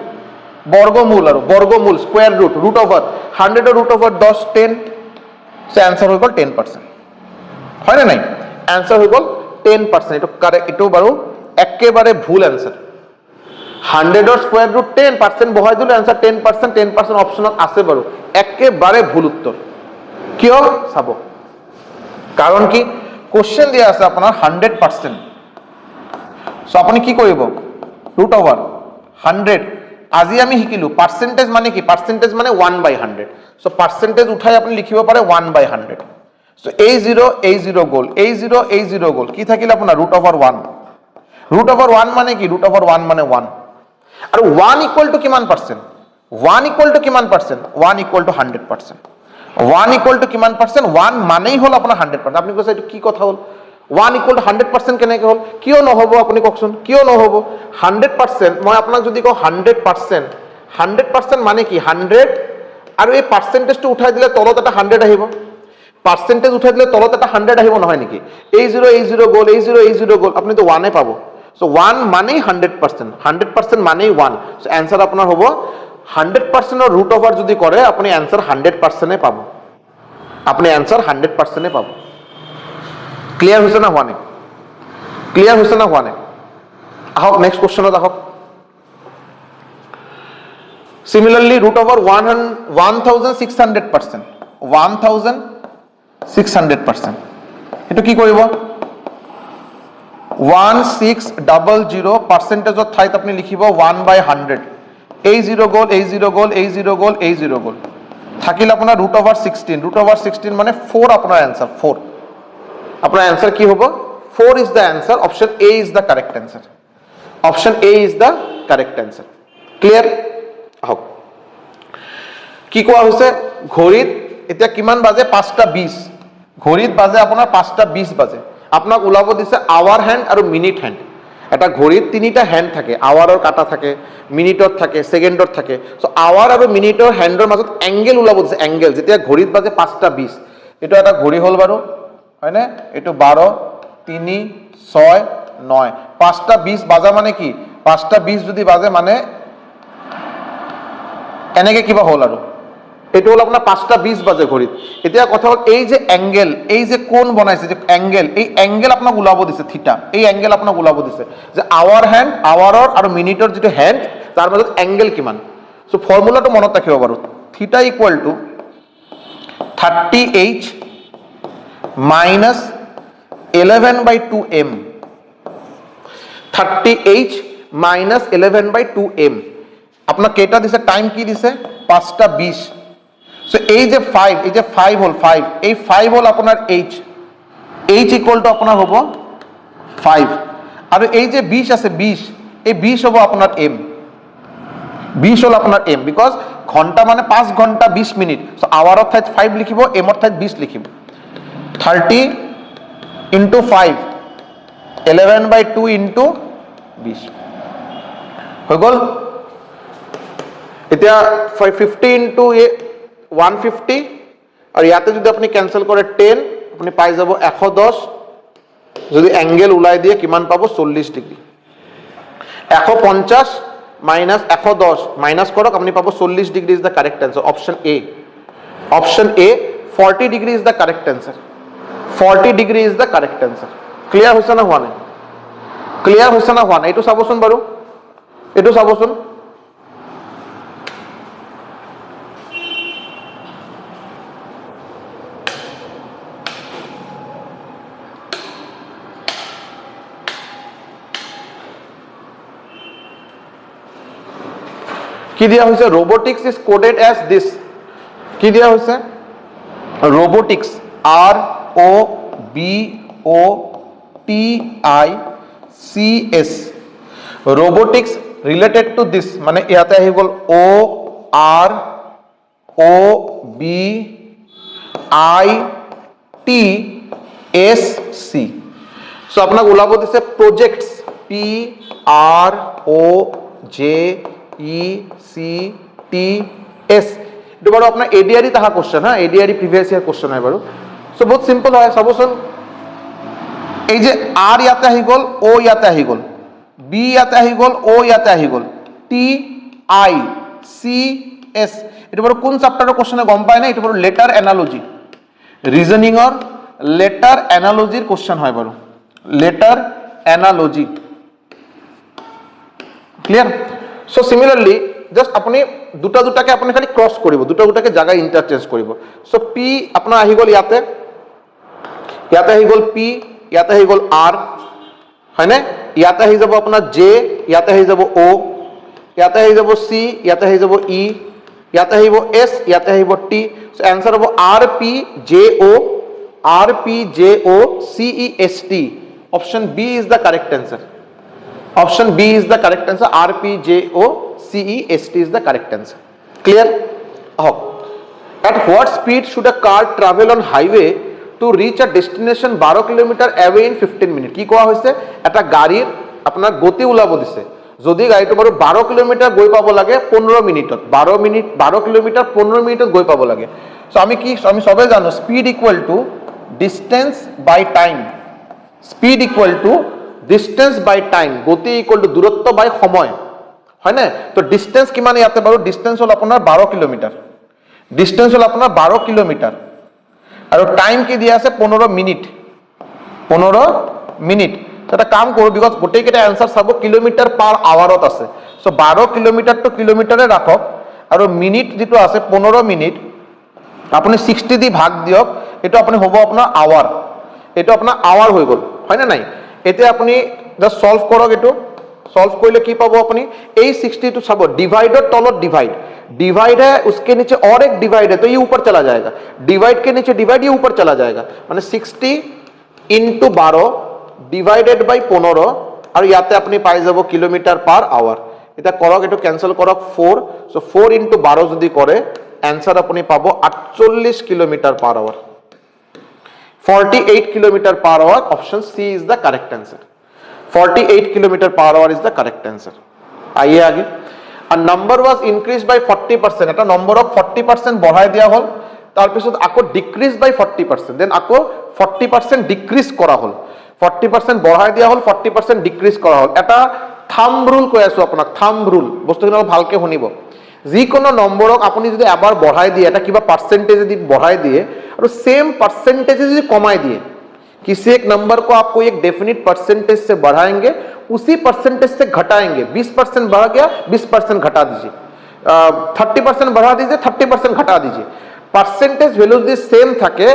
वर्गमूल और वर्गमूल स्क्वायर रूट √100 और √10 10 सो आंसर हो गल 10% হয় না নাই आंसर हो गल 10% এটো কারেক্ট এটো বারু একেবারে ভুল आंसर 100 और स्क्वायर रूट 10% বহাই দিলে आंसर 10% অপশনত আছে বাৰু একেবাৰে ভুল উত্তৰ কিয় চাব কাৰণ কি কোশ্চেন দিয়া আছে আপোনাৰ 100% সো আপুনি কি কৰিব √100 আজি আমি শিকিলো পাৰ্সেন্টেজ মানে কি পাৰ্সেন্টেজ মানে 1/100 সো পাৰ্সেন্টেজ উঠাই আপুনি লিখিব পাৰে 1/100 সো a0 গল a0 গল কি থাকিল আপোনাৰ √1 মানে কি √1 মানে 1 আর 1 ইকুয়াল টু কিমান পার্সেন্ট 1 ইকুয়াল টু কিমান percent 1 equal to 100% 1 equal to কিমান পার্সেন্ট 1 মানেই হল আপনার 100% আপনি কৈছে এটা কি কথা হল 1 ইকুয়াল টু 100% কেনেকে হল কিয় নহব আপনি কওকচোন কিয় নহব 100% মই আপোনাক যদি কও 100% মানে কি 100 আৰু এই পার্সেন্টেজটো উঠাই দিলে তলত এটা 100 আহিব পার্সেন্টেজ উঠাই দিলে তলত এটা 100 আহিব নহয় নেকি a0 গল a0 গল আপনি তো 1 এ পাবো সো 1 মানে 100% মানে 1 সো आंसर আপনার হবো 100% এর √ওভার যদি করে আপনি आंसर 100% এ পাবো আপনি आंसर 100% এ পাবো ক্লিয়ার হইছে না ওয়ানে ক্লিয়ার হইছে না ওয়ানে আহক নেক্সট কোশ্চেনত আহক সিমিলারলি √1600% 1600% এটো কি কৰিব 1600 পার্সেন্টেজত ঠাইত আপনি লিখিব 1/100 a0 গল থাকিল আপনার √16 মানে 4 আপনার आंसर 4 আপনার आंसर কি হবে 4 is the answer option A is the correct answer option A is the correct answer clear হোক কি কোৱা হৈছে ঘড়ীত এতিয়া কিমান বাজে 5:20 ঘড়ীত বাজে আপোনাৰ 5:20 বাজে আপনাক উলাব দিছে our hand are minute hand এটা ঘড়ির তিনটা হ্যান্ড থাকে আওয়ারর কাটা থাকে মিনিটর থাকে সেকেন্ডর থাকে সো আওয়ার আর মিনিটর হ্যান্ডৰ মাজত এঙ্গেল উলাব দিছে এঙ্গেল যেতিয়া ঘড়িত বাজে 5:20 এটা এটা ঘড়ি হল বাৰু হয় না এটো 12 3 6 9 5:20 বাজা মানে কি 5:20 যদি বাজে মানে এনেকে কিবা হল আৰু এটা হল আপনার 5:20 বাজে ঘড়িত এতিয়া কথা হল এই যে অ্যাঙ্গেল এই যে কোণ বনাইছে যে অ্যাঙ্গেল এই অ্যাঙ্গেল আপনাক উলাব দিছে থিটা এই অ্যাঙ্গেল আপনাক উলাব দিছে যে আওয়ার হ্যান্ড আওয়াৰৰ আৰু মিনিটৰ যেটো হ্যান্ড তাৰ মাজত অ্যাঙ্গেল কিমান সো ফৰ্মুলাটো মনত ৰাখিব বাৰু থিটা equal to 30h minus 11/2m 30h minus 11/2m আপনার কেটা দিছে টাইম কি দিছে 5:20 সো এই যে 5 এই যে 5 হল 5 এই 5 হল আপনার h ইকুয়াল টু আপনার হবো 5 আর এই যে 20 আছে 20 এই 20 হবো আপনার m 20 হল আপনার m বিকজ ঘন্টা মানে 5 ঘন্টা 20 মিনিট সো আওয়ার অর্থাৎ 5 লিখিব m অর্থাৎ 20 লিখিব 30 into 5 11/2 into 20 হৈ গল এতিয়া 50 into 150 আর ইয়াতে যদি আপনি ক্যান্সেল করে 10 আপনি পাই যাব 110 যদি অ্যাঙ্গেল উলাই দিয়ে কিমান পাবো 40 ডিগ্রি 150 মাইনাস 110 মাইনাস করক আপনি পাবো 40 degree is the correct answer option A 40 degree is the correct answer 40 degree is the correct answer clear হইছে না হওয়া নাই ক্লিয়ার হইছে না হওয়া নাই এটু চাবচোন বাৰু এটু চাবচোন কি দিয়া হইছে robotics is coded as this কি দিয়া হইছে robotics ROBOTICS robotics related to this মানে ইয়াতে আহি গল OROBITSC সো আপোনাক ওলাব দিছে projects PROJECTS এটো বাৰু আপোনাৰ এডিআৰই তাহা কোশ্চেন হ্যাঁ এডিআৰই প্ৰিভিয়াস ইয়াৰ কোশ্চেন হয় বাৰু সো বহুত সিম্পল হয় চাবচোন এই যে আর ইয়াতে আহি গল ও ইয়াতে আহি গল বি ইয়াতে আহি গল ও ইয়াতে আহি গল TICS এটো বাৰু কোন চ্যাপ্টাৰৰ কোশ্চেনে গম পায় না এটো বাৰু লেটাৰ অ্যানালজি ৰিজনিংৰ লেটাৰ অ্যানালজিৰ কোশ্চেন হয় বাৰু letter analogy clear so similarly just আপনি দুটাকে আপনি খালি ক্রস করিব দুটাকে জায়গায় ইন্টারচেঞ্জ করিব সো পি আপনার আহি গল ইয়াতে আহি গল পি ইয়াতে আহি গল আর হয় না ইয়াতে আহি যাব আপনার জে ইয়াতে আহি যাব ও ইয়াতে আহি যাব সি ইয়াতে আহি যাব ই ইয়াতে আহিব এস ইয়াতে আহিব টি সো आंसर হবো আর P J O C E S T option B is the correct answer Option B is the correct answer. RPJOCEST is the correct answer. Clear? At what speed should a car travel on highway to reach a destination 12 km away in 15 minutes? কি কোৱা হৈছে এটা গাড়ীৰ আপোনাৰ গতি উলাব দিছে যদি গাড়ীটো বাৰু 12 কিলোমিটাৰ গৈ পাব লাগে 15 মিনিটত 12 কিলোমিটাৰ 15 মিনিটত গৈ পাব লাগে সো আমি সবে জানো speed equal to distance by time speed equal to distance by time গতি ইকুয়াল টু দূরত্ব বাই সময় হয় না তো ডিসটেন্স কিমান ইয়াতে বাৰু ডিসটেন্স হল আপোনাৰ 12 কিলোমিটাৰ ডিসটেন্স হল আপোনাৰ 12 কিলোমিটাৰ আৰু টাইম কি দিয়া আছে 15 মিনিট তো এটা কাম কৰো বিকজ গোটেই কেটা आंसर চাব কিলোমিটাৰ পাৰ আৱাৰত আছে সো 12 কিলোমিটাৰ টু কিলোমিটাৰে ৰাখক আৰু মিনিট যেটো আছে 15 মিনিট আপুনি 60 দি ভাগ দিয়ক এটো আপুনি হ'ব আপোনাৰ আৱাৰ এটো আপোনাৰ আৱাৰ হৈ গল হয় না নাই এতিয়া আপনি জাস্ট সলভ করক এটো सॉल्व করলে কি পাবো আপনি এই 62 सब डिवाइडर तलत डिवाइड है उसके नीचे और एक डिवाइड है तो ये ऊपर चला जाएगा डिवाइड के नीचे डिवाइड ये ऊपर चला जाएगा माने 60 into 12 डिवाइडेड बाय 15 और ইয়াতে আপনি পাই যাব কিলোমিটার পার আওয়ার এটা করক এটো ক্যান্সেল করক 4 সো 4 into 12 যদি করে आंसर আপনি পাবো 48 kilometre per hour 48 kilometer per hour option C is the correct answer 48 kilometer per hour is the correct answer आइए आगे a number was increased by 40% এটা number of 40% বঢ়াই দিয়া হল তার পিছত আকো ডিক্রিজ বাই 40% দেন আকো 40% ডিক্রিজ করা হল 40% বঢ়াই দিয়া হল 40% ডিক্রিজ করা হল এটা থাম্ব রুল কৈ আছো আপোনাক থাম্ব রুল বস্তুখিনি ভালকে শুনিব যিকোনো নম্বৰক আপুনি যদি এবাৰ বঢ়াই দিয়ে এটা কিবা পার্সেন্টেজ যদি বঢ়াই দিয়ে और सेम परसेंटेज যদি কমাই দিয়ে किसी एक नंबर को आपको एक डेफिनिट परसेंटेज से बढ़ाएंगे उसी परसेंटेज से घटाएंगे 20% बढ़ गया 20% घटा दीजिए 30% बढ़ा दीजिए 30% घटा दीजिए परसेंटेज वैल्यू যদি सेम থাকে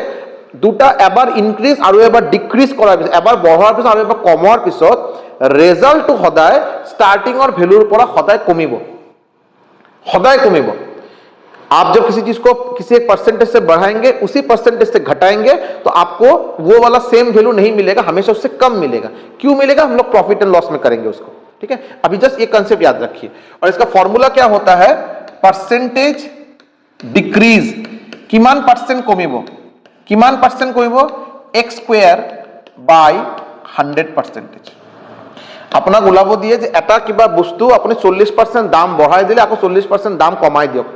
দুটা এবাৰ ইনক্ৰিজ আৰু এবাৰ ডিক্ৰিজ কৰাৰ পিছত, এবাৰ বঢ়োৱাৰ পিছত আৰু এবাৰ কমোৱাৰ পিছত ৰেজাল্টটো সদায় স্টাৰ্টিঙৰ ভেলুৰ পৰা সদায় কমিব, সদায় কমিব। आप जब किसी चीज को किसी एक परसेंटेज से बढ़ाएंगे, उसी परसेंटेज से घटाएंगे, तो आपको वो वाला सेम वैल्यू नहीं मिलेगा, हमेशा उससे कम मिलेगा। क्यों मिलेगा? हम लोग प्रॉफिट एंड लॉस में करेंगे उसको, ठीक है। अभी जस्ट ये कंसेप्ट याद रखिए। और इसका फॉर्मूला क्या होता है? परसेंटेज डिक्रीज, किमान परसेंट कमिब, किमान परसेंट कमिब, एक्स स्क्वायर बाय 100%। আপোনাক ওলাব দিয়ে যে এটা কিবা বস্তু আপুনি 40% দাম বঢ়াই দিলে আকৌ 40% দাম কমাই দিয়ক।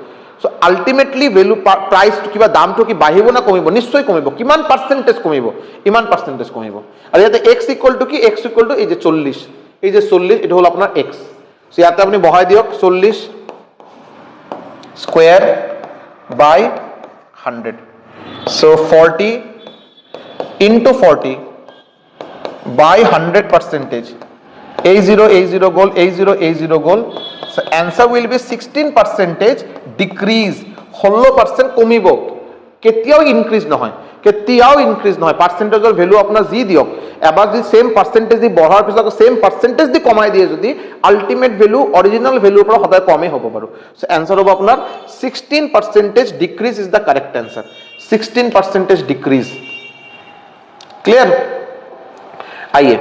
সো আলটিমেটলি ভ্যালু প্রাইস কিবা দামটো কি বাঢ়িব না কমিব? নিশ্চয় কমিব। কিমান পার্সেন্টেজ কমিব? ইমান পার্সেন্টেজ কমিব। আর ইয়াতে x ইকুয়াল টু কি? x ইকুয়াল টু এই যে 40, এই যে 40 এটা হলো আপনার x। সো ইয়াতে আপনি বহাই দিয়ক 40 square by 100। So 40 into 40 by 100%। A0 goal, A0 goal. So answer will be 16% decrease, 16% কমিব, কেতিয়াও ইনক্রিজ নহয়, কেতিয়াও ইনক্রিজ নহয়। পাৰ্সেন্টেজৰ ভ্যালু আপোনাৰ যি দিয়ক, এবাৰ যদি সেম পাৰ্সেন্টেজ দি বঢ়াৰ পিছত সেম পাৰ্সেন্টেজ দি কমাই দিয়ে, যদি আলটিমেট ভ্যালু অৰিজিনাল ভ্যালুৰ পৰা সদায় কমে হ'ব বাৰু। সো आंसर হ'ব আপোনাৰ 16% decrease is the correct answer। 16% decrease। Clear? आइए,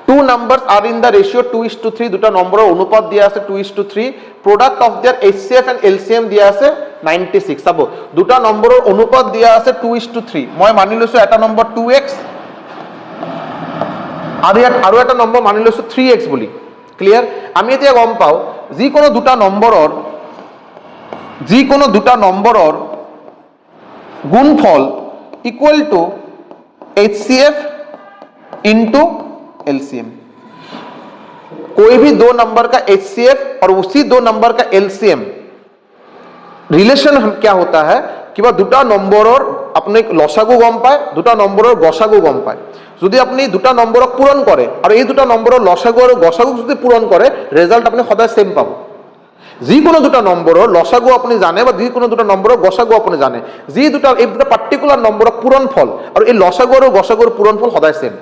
two numbers are in the ratio 2:3, দুটা নম্বৰৰ অনুপাত দিয়া আছে 2:3, product of their HCF and LCM দিয়া আছে 96। চাব, দুটা নম্বৰৰ অনুপাত দিয়া আছে 2:3, মই মানি লৈছো এটা নম্বৰ 2x আৰু এটা নম্বৰ মানি লৈছো 3x বুলি। ক্লিয়াৰ? আমি এতিয়া গম পাও যিকোনো দুটা নম্বৰৰ গুণফল equal to HCF into LCM। कोई भी दो नंबर का HCF और उसी दो नंबर का LCM रिलेशन क्या होता है कि দুটা নম্বৰৰ আপনি লসাগু গম পায়, দুটা নম্বৰৰ গসাগু গম পায়। যদি আপনি দুটা নম্বৰক পূৰণ কৰে আৰু এই দুটা নম্বৰৰ লসাগু আৰু গসাগু যদি পূৰণ কৰে, ৰেজাল্ট আপনি সদায় সেম পাব। যিকোনো দুটা নম্বৰৰ লসাগু আপনি জানে বা যিকোনো দুটা নম্বৰৰ গসাগু আপনি জানে, যি দুটা এই দুটা পাৰ্টিকুলাৰ নম্বৰৰ পূৰণফল আৰু এই লসাগু আৰু গসাগুৰ পূৰণফল সদায় সেম।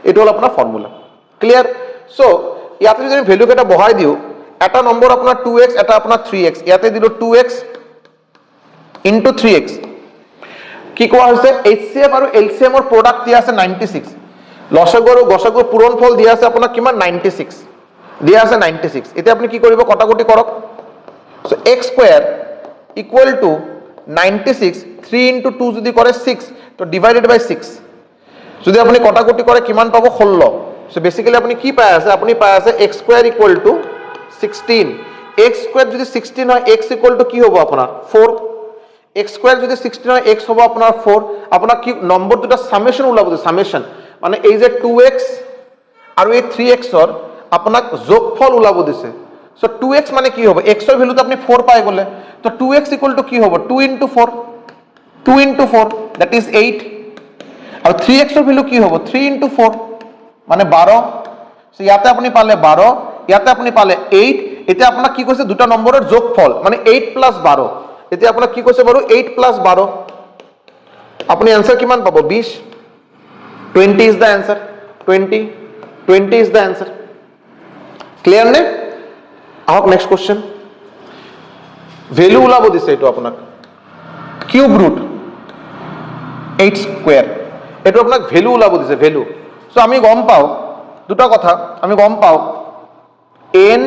এটা হলো আপনার ফর্মুলা। ক্লিয়ার? সো ইয়াতে যদি আমি ভ্যালু কেটা বহাই দিও, এটা নম্বর আপনার 2x, এটা আপনার 3x, ইয়াতে দিল 2x ইনটু 3x। কি কোয়া হয়েছে? HCF আর LCM এর প্রোডাক্ট দিয়া আছে 96, লসাগু আর গসাগুর পূরণফল দিয়া আছে আপনার কিমান 96, দিয়া আছে 96। এতে আপনি কি করিব? কটাকটি করক। So x square equal to 96, 3 into 2 যদি করে 6, তো ডিভাইডেড বাই 6। যদি আপনি কটাকটি করে কিমান পাবো? 16। সো বেসিক্যালি আপনি কি পাই আছে? আপনি পাই আছে x square equal two 16। x square যদি 16 হয়, x ইকুয়াল টু কি হবে আপনার 4। x স্কয়ার যদি 16 হয়, x হবে আপনার 4। আপনার কি নম্বর দুটা সামেশন ওলাব, সামেশন মানে এই যে 2x আর এই 3x এর আপনাক যোগফল ওলাব দিছে। সো 2x মানে কি হবে? x এর ভ্যালু তো আপনি 4 পাই গলে, তো 2x ইকুয়াল টু কি হবে? 2 ইনটু 4, 2 ইনটু 4 দ্যাট ইজ 8। আর 3x এর ভ্যালু কি হবে? 3 ইনটু 4 মানে 12। সো ইয়াতে আপনি পালে 12, ইয়াতে আপনি পালে 8। এতে আপনার কি কইছে? দুটা নম্বরের যোগফল মানে 8 প্লাস 12। এতে আপনার কি কইছে বাৰু? 8 প্লাস 12। আপনি आंसर কিমান পাবো? 20। 20 is the answer. 20 is the answer. Clear নে? আহক নেক্সট কোশ্চেন। ভ্যালু ওলাব দিছে এটো আপনাক কিউব রুট 8 স্কয়ার, এটো আপনাক ভ্যালু ওলাব দিছে, ভ্যালু। সো আমি গম পাও দুটা কথা, আমি গম পাও n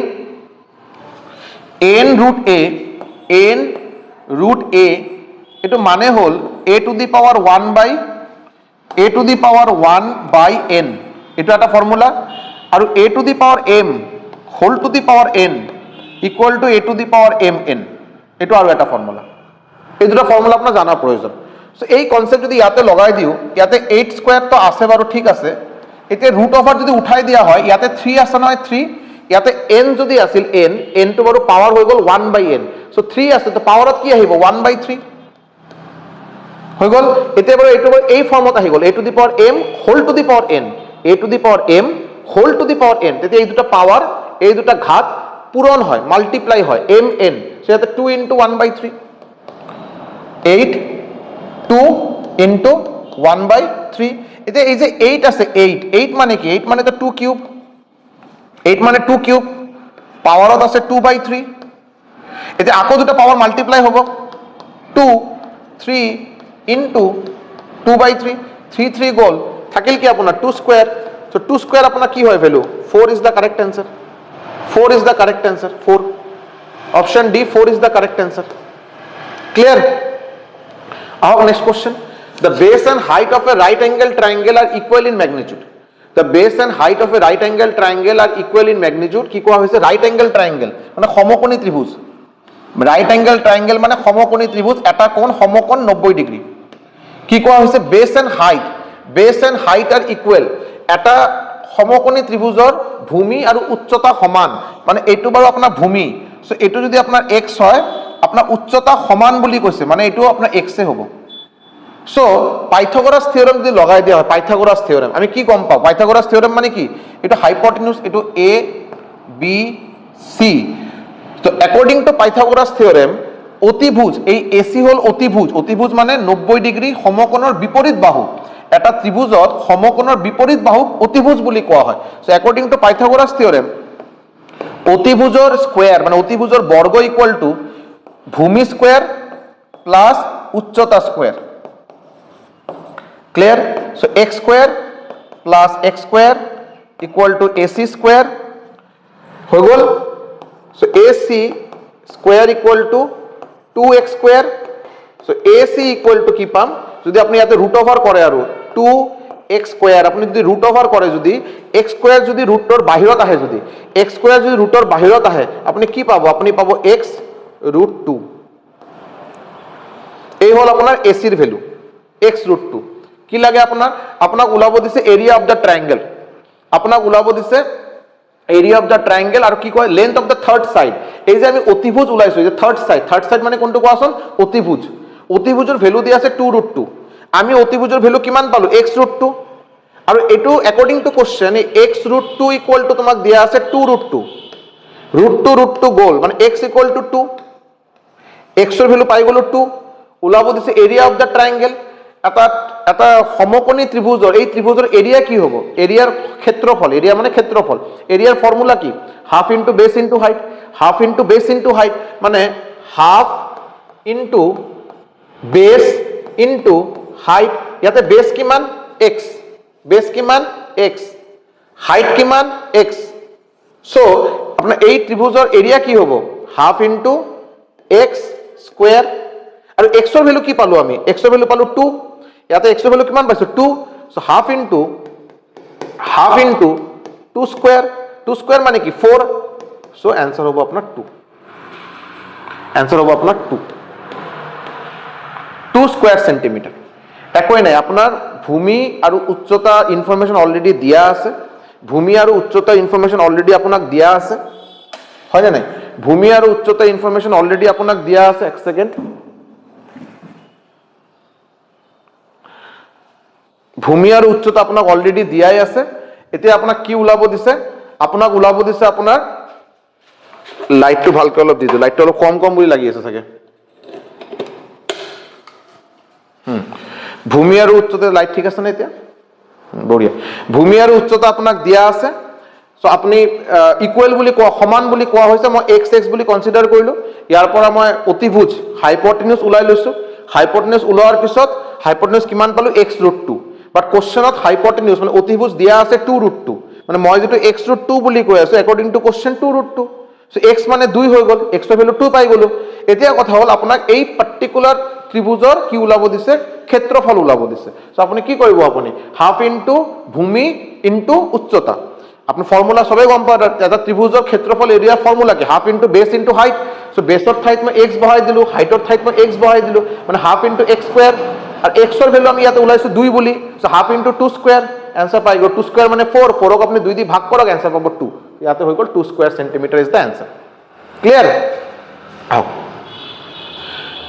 root a এটো মানে হল a to the power 1 by n, এটো একটা ফর্মুলা। আর a to the power m whole to the power n equal to a to the power mn, এটো আর একটা ফর্মুলা। এই দুটো ফর্মুলা আপনার জানা প্রয়োজন। সো এই কনসেপ্ট যদি ইয়াতে লগাই দিও, ইয়াতে 8 স্কয়ার তো আছে বাৰু, ঠিক আছে। এতে রুট ওভার যদি উঠাই দিয়া হয়, ইয়াতে 3 আছে নহয় 3, ইয়াতে n যদি আছিল n তো বাৰু পাওয়ার হৈ গল 1 বাই n। সো 3 আছে তো পাওয়ারত কি আহিব? 1 বাই 3 হৈ গল। এতে বাৰু এইটো এই ফর্মত আহি গল a to the power m whole to the power n, a to the power m whole to the power n। তেতে এই দুটো পাওয়ার, এই দুটো ঘাত পূরণ হয়, মাল্টিপ্লাই হয় mn। সেটা 2 ইনটু 1 বাই 3, 8 2 ইনটু 1/3 এতিয়া এই যে 8 আছে 8 মানে কি 8 মানে তো 2 কিউব 8 মানে 2 কিউব পাৱাৰত আছে 2/3 এতিয়া আকৌ দুটা পাৱাৰ মাল্টিপ্লাই হ'ব 2 3 ইনটু 2/3 3 3 গ'ল থাকিল কি আপোনাৰ 2 স্কয়াৰ সো 2 স্কয়াৰ আপোনাৰ কি হয় value 4 is the correct answer 4 is the correct answer 4 option D 4 is the correct answer clear our next question the base and height of a right angle triangle are equal in magnitude the base and height of a right angle triangle are equal in magnitude কি কোৱা হৈছে right angle triangle মানে সমকোণী ত্ৰিভুজ right angle triangle মানে সমকোণী ত্ৰিভুজ এটা কোণ সমকোণ 90 ডিগ্ৰী কি কোৱা হৈছে base and height are equal এটা সমকোণী ত্ৰিভুজৰ ভূমি আৰু উচ্চতা সমান মানে এটো বাৰু আপোনাৰ ভূমি সো এটো যদি আপোনাৰ x হয় আপোনাৰ উচ্চতা সমান বুলি কৈছে মানে এটো আপোনাৰ x এ হ'ব সো পাইথাগোরাস থিওরেম যদি লগাই দিয়া হয় পাইথাগোরাস থিওরেম আমি কি গম পাও পাইথাগোরাস থিওরেম মানে কি এটো হাইপোটেনিউস এটো a b c তো অ্যাকর্ডিং টু পাইথাগোরাস থিওরেম অতিভুজ এই AC হল অতিভুজ মানে 90 ডিগ্ৰী সমকোণৰ বিপৰীত বাহু এটা ত্ৰিভুজত সমকোণৰ বিপৰীত বাহুক অতিভুজ বুলি কোৱা হয় so according to Pythagoras theorem অতিভুজৰ স্কয়াৰ মানে অতিভুজৰ বর্গ ইকুয়াল টু ভূমি স্কয়ার প্লাস উচ্চতা square clear so x square plus x square equal to AC square হৈ গল so AC square equal to 2x square so AC equal to কি পাম যদি আপনি ইয়াতে রুট ওভার করে আৰু 2x স্কয়াৰ আপনি যদি ৰুট ওভাৰ কৰে যদি x স্কয়াৰ যদি ৰুটৰ বাহিৰত আহে যদি x স্কয়াৰ যদি ৰুটৰ বাহিৰত আহে আপনি কি পাবো আপনি পাবো x √2 এই হল আপোনাৰ AC ৰ ভ্যালু x √2 কি লাগে আপোনাক ওলাব দিছে এরিয়া অফ দা ট্রায়াঙ্গেল আপোনাক ওলাব দিছে এরিয়া অফ দা ট্রায়াঙ্গেল আৰু কি কয় length of the third side এই যে আমি অতিভুজ ওলাইছো যে থার্ড সাইড মানে কোনটো কোৱাছন অতিভুজৰ ভ্যালু দি আছে 2 √2 আমি অতিভুজৰ ভ্যালু কিমান পালো x √2 আৰু এটো according to question x √2 equal to তোমাক দিয়া আছে 2 √2 √2 গল মানে x ইকুয়াল টু 2 x এর ভ্যালু পাই গলো 2 ওলাব দিছে এরিয়া অফ দা ট্রায়াঙ্গেল এটা সমকোণী ত্ৰিভুজৰ এই ত্ৰিভুজৰ এৰিয়া কি হ'ব এৰিয়াৰ ক্ষেত্ৰফল এৰিয়া মানে ক্ষেত্ৰফল এৰিয়াৰ ফর্মুলা কি half into base into height মানে half into base into height ইয়াতে বেস কিমান x হাইট কিমান x সো আপোনাৰ এই ত্ৰিভুজৰ এৰিয়া কি হ'ব হাফ ইনটু x স্কয়াৰ আৰু x এর ভ্যালু কি পালো আমি x এর ভ্যালু পালো 2 ইয়াতে x এর ভ্যালু কিমান পাইছো 2 সো হাফ ইনটু 2 স্কয়ার মানে কি 4 সো आंसर হ'ব আপোনাৰ 2 স্কয়াৰ সেন্টিমিটাৰ একই নাই আপনাৰ ভূমি আৰু উচ্চতা ইনফৰমেশন অলৰেডি দিয়া আছে ভূমি আৰু উচ্চতা ইনফৰমেশন অলৰেডি আপোনাক দিয়া আছে হয় না নাই ভূমি আৰু উচ্চতা ইনফৰমেশন অলৰেডি আপোনাক দিয়া আছে এক সেকেন্ড ভূমি আৰু উচ্চতা আপোনাক অলরেডি দিয়াই আছে এতিয়া আপোনাক কি ওলাব দিছে আপোনাক ওলাব দিছে আপোনাৰ লাইটটো ভালকৈ অলপ দিছো লাইটটো অলপ কম বুলি লাগি আছে চাগে ভূমি আৰু উচ্চতা লাইট ঠিক আছে না এতিয়া বঢ়িয়া ভূমি আৰু উচ্চতা আপোনাক দিয়া আছে সো আপনি ইকুয়াল বুলি কোৱা সমান বুলি কোৱা হৈছে মই x বুলি কনসিডাৰ কৰিলো ইয়াৰ পৰা মই অতিভুজ হাইপোটেনিউস উলাই লৈছো হাইপোটেনিউস উলোৱাৰ পিছত হাইপোটেনিউস কিমান পালো x √2 বাট কোশ্চেনত হাইপোটেনিউস মানে অতিভুজ দিয়া আছে 2 √2 মানে মই যেটো x √2 বুলি কৈ আছো according to question 2 √2 so x মানে 2 হৈ গল x এর ভ্যালু 2 পাই গলো এতিয়া কথা হল আপোনাক এই পার্টিকুলার ত্ৰিভুজৰ কি ওলাব দিছে ক্ষেত্ৰফল ওলাব দিছে সো আপুনি কি কৰিব আপুনি হাফ ইনটু ভূমি ইনটু উচ্চতা আপনি ফৰ্মুলা সবাই গম পায় এটা ত্ৰিভুজৰ ক্ষেত্ৰফল এৰিয়া ফৰ্মুলা কি half into base into height so বেসৰ ঠাইত মই x বহাই দিলো হাইটৰ ঠাইত মই x বহাই দিলো মানে হাফ ইনটু x স্কয়ার আর x এর ভ্যালু আমি ইয়াতে ওলাইছো 2 বুলি so half into 2 square answer পাই গো 2 স্কয়ার মানে 4 4 ক আপনি 2 দি ভাগ কৰক आंसर পাবো 2 ইয়াতে হৈ গল 2 square centimetre is the answer clear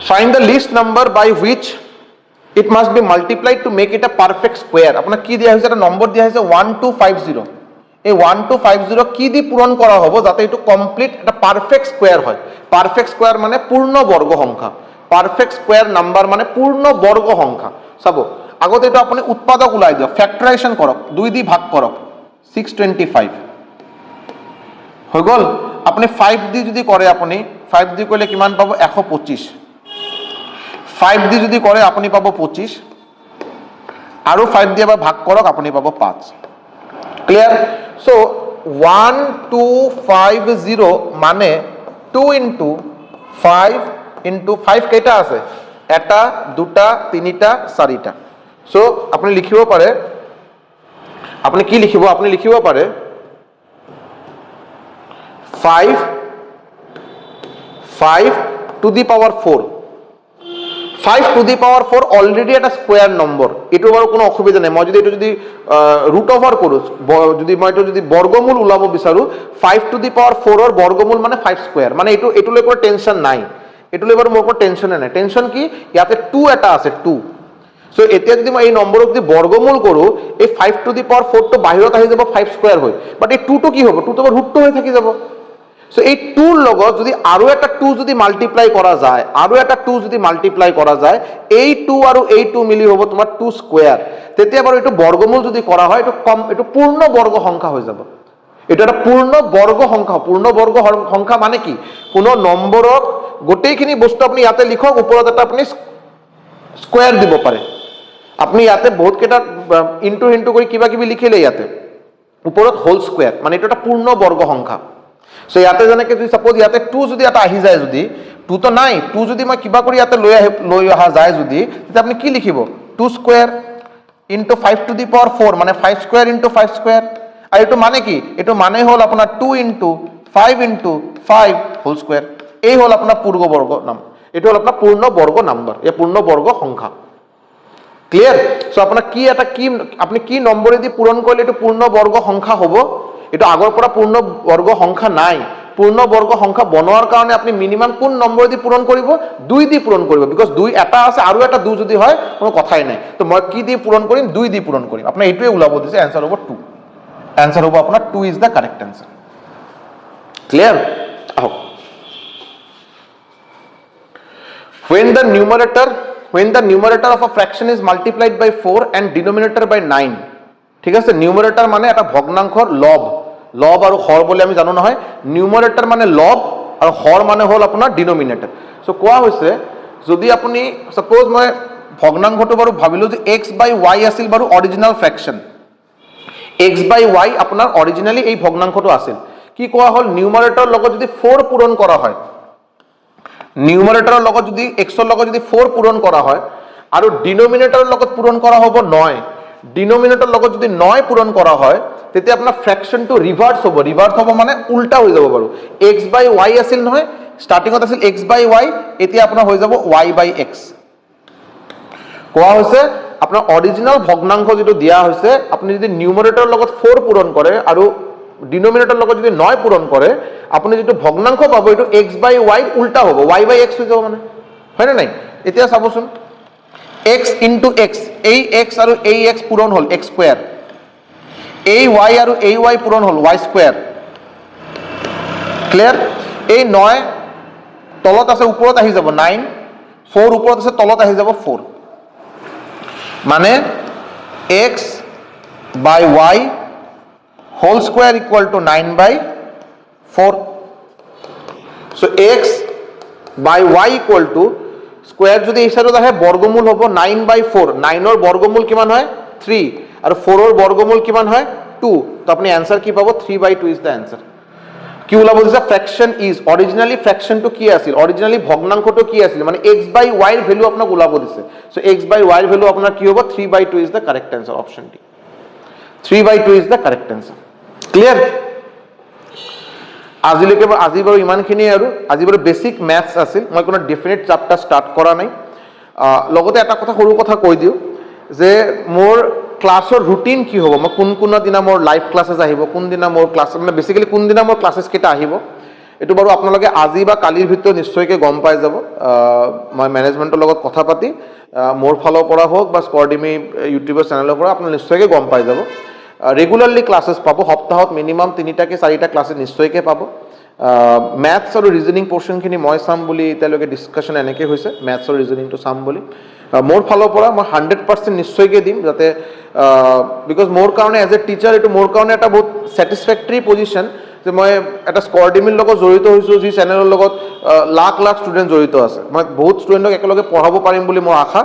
find the least number by which it must be multiplied to make it a perfect square আপনার কি দিয়া হইছে এটা নম্বর দিয়া হইছে 1250 এই 1250 কি দি পূরণ করা হবে যাতে এটা কমপ্লিট একটা পারফেক্ট স্কয়ার হয় পারফেক্ট স্কয়ার মানে পূর্ণ বর্গ সংখ্যা পারফেক্ট স্কয়ার নাম্বার মানে পূর্ণ বর্গ সংখ্যা চাবো আগতে এইটো আপুনি উৎপাদক ওলাই দিয়ক, ফেক্টৰাইজেশ্যন কৰক, 2 দি ভাগ কৰক, 625 হৈ গ'ল। আপুনি 5 দি যদি কৰে, আপুনি 5 দি কৰিলে কিমান পাব? 125। 5 দি যদি কৰে আপুনি পাব 25, আৰু 5 দি এবাৰ ভাগ কৰক, আপুনি পাব 5। ক্লিয়াৰ? সো 1250 মানে 2 ইনটু 5 ইনটু 5 কেইটা আছে? এটা, দুটা, তিনিটা, চাৰিটা। সো আপুনি লিখিব পাৰে, আপুনি কি লিখিব? আপুনি লিখিব পাৰে 5 to the power 4। 5 to the power 4 already এটা স্কোয়াৰ নম্বৰ, এইটো বাৰু কোনো অসুবিধা নাই। মই যদি এইটো যদি ৰুট ওভাৰ কৰোঁ, যদি মই এইটো যদি বৰ্গমূল ওলাব বিচাৰোঁ, 5 টু দি পাৱাৰ 4ৰ বৰ্গমূল মানে 5 স্কোয়াৰ, মানে এইটোলৈ কোনো টেনশ্যন নাই, এইটোলৈ বাৰু মোৰ কোনো টেনশ্যনে নাই। টেনশ্যন কি? ইয়াতে 2 এটা আছে, 2। সো এতিয়া যদি মই এই নম্বৰক যদি বৰ্গমূল কৰোঁ, এই 5 টু দি পাৱাৰ 4টো বাহিৰত আহি যাব 5 স্কোয়াৰ হৈ, বাট এই 2টো কি হ'ব? 2টো ৰুটটো হৈ থাকি যাব। সো এই 2ৰ লগত যদি আৰু এটা 2 যদি মাল্টিপ্লাই কৰা যায়, আৰু এটা 2 যদি মাল্টিপ্লাই কৰা যায়, এই 2 আৰু এই 2 মিলি হ'ব তোমাৰ 2 স্কোয়াৰ। তেতিয়া বাৰু এইটো বৰ্গমূল যদি কৰা হয়, এইটো পূৰ্ণ বৰ্গ সংখ্যা হৈ যাব। এইটো এটা পূৰ্ণ বৰ্গ সংখ্যা। পূৰ্ণ বৰ্গ সংখ্যা মানে কি? কোনো নম্বৰক গোটেইখিনি বস্তু আপুনি ইয়াতে লিখক, ওপৰত এটা আপুনি স্কোয়াৰ দিব পাৰে। আপনি ইয়াতে বহুত কেইটা ইনটু ইনটু কৰি কিবা কিবি লিখিলে, ইয়াতে ওপৰত হোল স্কোয়াৰ, মানে এইটো এটা পূৰ্ণ বৰ্গ সংখ্যা। সো ইয়াতে যেনেকৈ যদি সাপোজ ইয়াতে 2 যদি এটা আহি যায়, যদি 2 তো নাই, 2 যদি মই কিবা কৰি ইয়াতে লৈ অহা যায় যদি, তেতিয়া আপুনি কি লিখিব? 2 square into 5 to the power 4, মানে 5 স্কোয়াৰ ইনটু 5 স্কোয়াৰ। আৰু এইটো মানে কি? এইটো মানে হ'ল আপোনাৰ 2 ইনটু 5 ইনটু 5 হোল স্কোয়াৰ। এই হ'ল আপোনাৰ পূৰ্ণ বৰ্গ নাম, এইটো হ'ল আপোনাৰ পূৰ্ণ বৰ্গ নাম্বাৰ, এই পূৰ্ণ বৰ্গ সংখ্যা। ক্লিয়াৰ? সো আপোনাক কি এটা কি আপনি কি নম্বৰেদি পূৰণ কৰিলে এইটো পূৰ্ণ বৰ্গ সংখ্যা হ'ব? এইটো আগৰ পৰা পূৰ্ণ বৰ্গ সংখ্যা নাই। পূৰ্ণ বৰ্গ সংখ্যা বনোৱাৰ কাৰণে আপনি মিনিমাম কোন নম্বৰেদি পূৰণ কৰিব? 2 দি পূৰণ কৰিব, বিকজ 2 এটা আছে, আৰু এটা 2 যদি হয় কোনো কথাই নাই। তো মই কি দি পূৰণ কৰিম? 2 দি পূৰণ কৰিম। আপোনাৰ এইটোৱে ওলাব দিছে, এনসাৰ হ'ব 2। এনসাৰ হ'ব আপোনাৰ 2 is the correct answer. Clear? আহক, when the numerator of a fraction is multiplied by 4 and denominator by 9, ঠিক আছে? নিউমাৰেটৰ মানে এটা ভগ্নাংশৰ লব, লব আৰু হৰ বুলি আমি জানো নহয়। নিউমাৰেটৰ মানে লব আৰু হৰ মানে হ'ল আপোনাৰ ডিনমিনেটৰ। সো কোৱা হৈছে, যদি আপুনি সাপোজ মই ভগ্নাংশটো বাৰু ভাবিলোঁ যে x বাই y আছিল বাৰু অৰিজিনেল ফ্ৰেকশন, x বাই y আপোনাৰ অৰিজিনেলি এই ভগ্নাংশটো আছিল। কি কোৱা হ'ল? নিউমাৰেটৰৰ লগত যদি 4 পূৰণ কৰা হয়, নিউমাৰেটৰৰ লগত যদি এক্সৰ লগত যদি 4 পূৰণ কৰা হয়, আৰু ডিনমিনেটৰৰ লগত পূৰণ কৰা হ'ব 9, ডিনমিনেটৰৰ লগত যদি 9 পূৰণ কৰা হয়, তেতিয়া আপোনাৰ ফ্ৰেকশনটো ৰিভাৰ্স হ'ব। ৰিভাৰ্স হ'ব মানে উল্টা হৈ যাব বাৰু। x বাই y আছিল নহয়, ষ্টাৰ্টিঙত আছিল x বাই y, এতিয়া আপোনাৰ হৈ যাব y বাই x। কোৱা হৈছে আপোনাৰ অৰিজিনেল ভগ্নাংশ যিটো দিয়া হৈছে, আপুনি যদি নিউমাৰেটৰৰ লগত 4 পূৰণ কৰে আৰু ডিনমিনেটৰৰ লগত যদি 9 পূৰণ কৰে, আপুনি যিটো ভগ্নাংশ পাব এইটো x বাই y উল্টা হ'ব, y বাই x হৈ যাব, মানে হয়নে নাই? এতিয়া চাবচোন, x ইনটু x, এই x আৰু এই x পূৰণ হ'ল x স্কোয়াৰ, এই y আৰু এই y পূৰণ হ'ল y স্কোয়াৰ। ক্লিয়াৰ? এই 9 তলত আছে, ওপৰত আহি যাব 9, 4 ওপৰত আছে, তলত আহি যাব 4, মানে x by y whole square equal to 9 by 4. So x by y equal to square যদি এই সাইডত আহে বর্গমূল হ'ব 9 by 4, 9 ৰ বৰ্গমূল কিমান হয়? 3, আৰু 4 ৰ বর্গমূল কিমান হয়? 2। তো আপনি आंसर কি পাবো? 3 by 2 is the answer. কি ওলাব দিছে? ফ্র্যাকশন ইজ, অরিজিনালি ফ্র্যাকশনটো কি আছিল? অরিজিনালি ভগ্নাংশটো কি আছিল? মানে x by y এর ভ্যালু আপোনাক ওলাব দিছে। সো x by y এর ভ্যালু আপোনাৰ কি হ'ব? 3 by 2 is the correct answer, option D. 3 by 2 is the correct answer. Clear? আজিলৈকে আজি বাৰু ইমানখিনি, আৰু আজি বাৰু বেসিক ম্যাথছ আছিল, মই কোনো ডেফিনেট চ্যাপ্টাৰ ষ্টাৰ্ট কৰা নাই। লগতে এটা কথা সৰু কথা কৈ দিওঁ যে মোৰ ক্লাছৰ ৰুটিন কি হ'ব, মই কোন দিনা মোৰ লাইভ ক্লাছেছ আহিব, কোন দিনা মোৰ ক্লাছ, মানে বেসিক্যালি কোন দিনা মোৰ ক্লাছেছ কেইটা আহিব, এইটো বাৰু আপোনালোকে আজি বা কালিৰ ভিতৰত নিশ্চয়কৈ গম পাই যাব। মই মেনেজমেণ্টৰ লগত কথা পাতি মোৰ ফালৰ পৰা হওক বা স্কৰ্ডিমি ইউটিউবৰ চেনেলৰ পৰা আপোনালোকে নিশ্চয়কৈ গম পাই যাব। ৰেগুলাৰলি ক্লাছেছ পাব, সপ্তাহত মিনিমাম 3টা কে 4টা ক্লাছেছ নিশ্চয়কৈ পাব। মেথছ আৰু ৰিজনিং পৰ্শ্যনখিনি মই চাম বুলি এতিয়ালৈকে ডিছকাশ্যন এনেকৈ হৈছে, মেথছ আৰু ৰিজনিংটো চাম বুলি। মোৰ ফালৰ পৰা মই 100% নিশ্চয়কৈ দিম, যাতে বিকজ মোৰ কাৰণে এজ এ টিচাৰ এইটো মোৰ কাৰণে এটা বহুত ছেটিছফেক্টৰী পজিশ্যন যে মই এটা স্কৰ্ডেমিৰ লগত জড়িত হৈছোঁ, যি চেনেলৰ লগত লাখ লাখ ষ্টুডেণ্ট জড়িত আছে। মই বহুত ষ্টুডেণ্টক একেলগে পঢ়াব পাৰিম বুলি মোৰ আশা,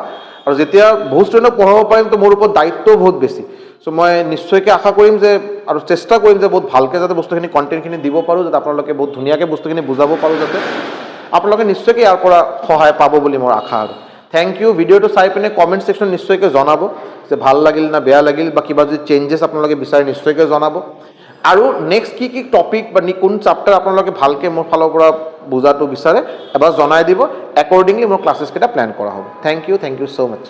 আৰু যেতিয়া বহুত ষ্টুডেণ্টক পঢ়াব পাৰিম তো মোৰ ওপৰত দায়িত্বও বহুত বেছি। চ' মই নিশ্চয়কৈ আশা কৰিম যে আৰু চেষ্টা কৰিম যে বহুত ভালকৈ যাতে বস্তুখিনি কণ্টেণ্টখিনি দিব পাৰোঁ, যাতে আপোনালোকে বহুত ধুনীয়াকৈ বস্তুখিনি বুজাব পাৰোঁ, যাতে আপোনালোকে নিশ্চয়কৈ ইয়াৰ পৰা সহায় পাব বুলি মোৰ আশা। আৰু থেংক ইউ। ভিডিঅ'টো চাই পিনে কমেণ্ট ছেকশ্যন নিশ্চয়কৈ জনাব যে ভাল লাগিল না বেয়া লাগিল, বা কিবা যদি চেঞ্জেছ আপোনালোকে বিচাৰে নিশ্চয়কৈ জনাব। আৰু নেক্সট কি টপিক বা কোন চেপ্টাৰ আপোনালোকে ভালকৈ মোৰ ফালৰ পৰা বুজাটো বিচাৰে এবাৰ জনাই দিব, একৰ্ডিংলি মোৰ ক্লাছেছকেইটা প্লেন কৰা হ'ব। Thank you so' much.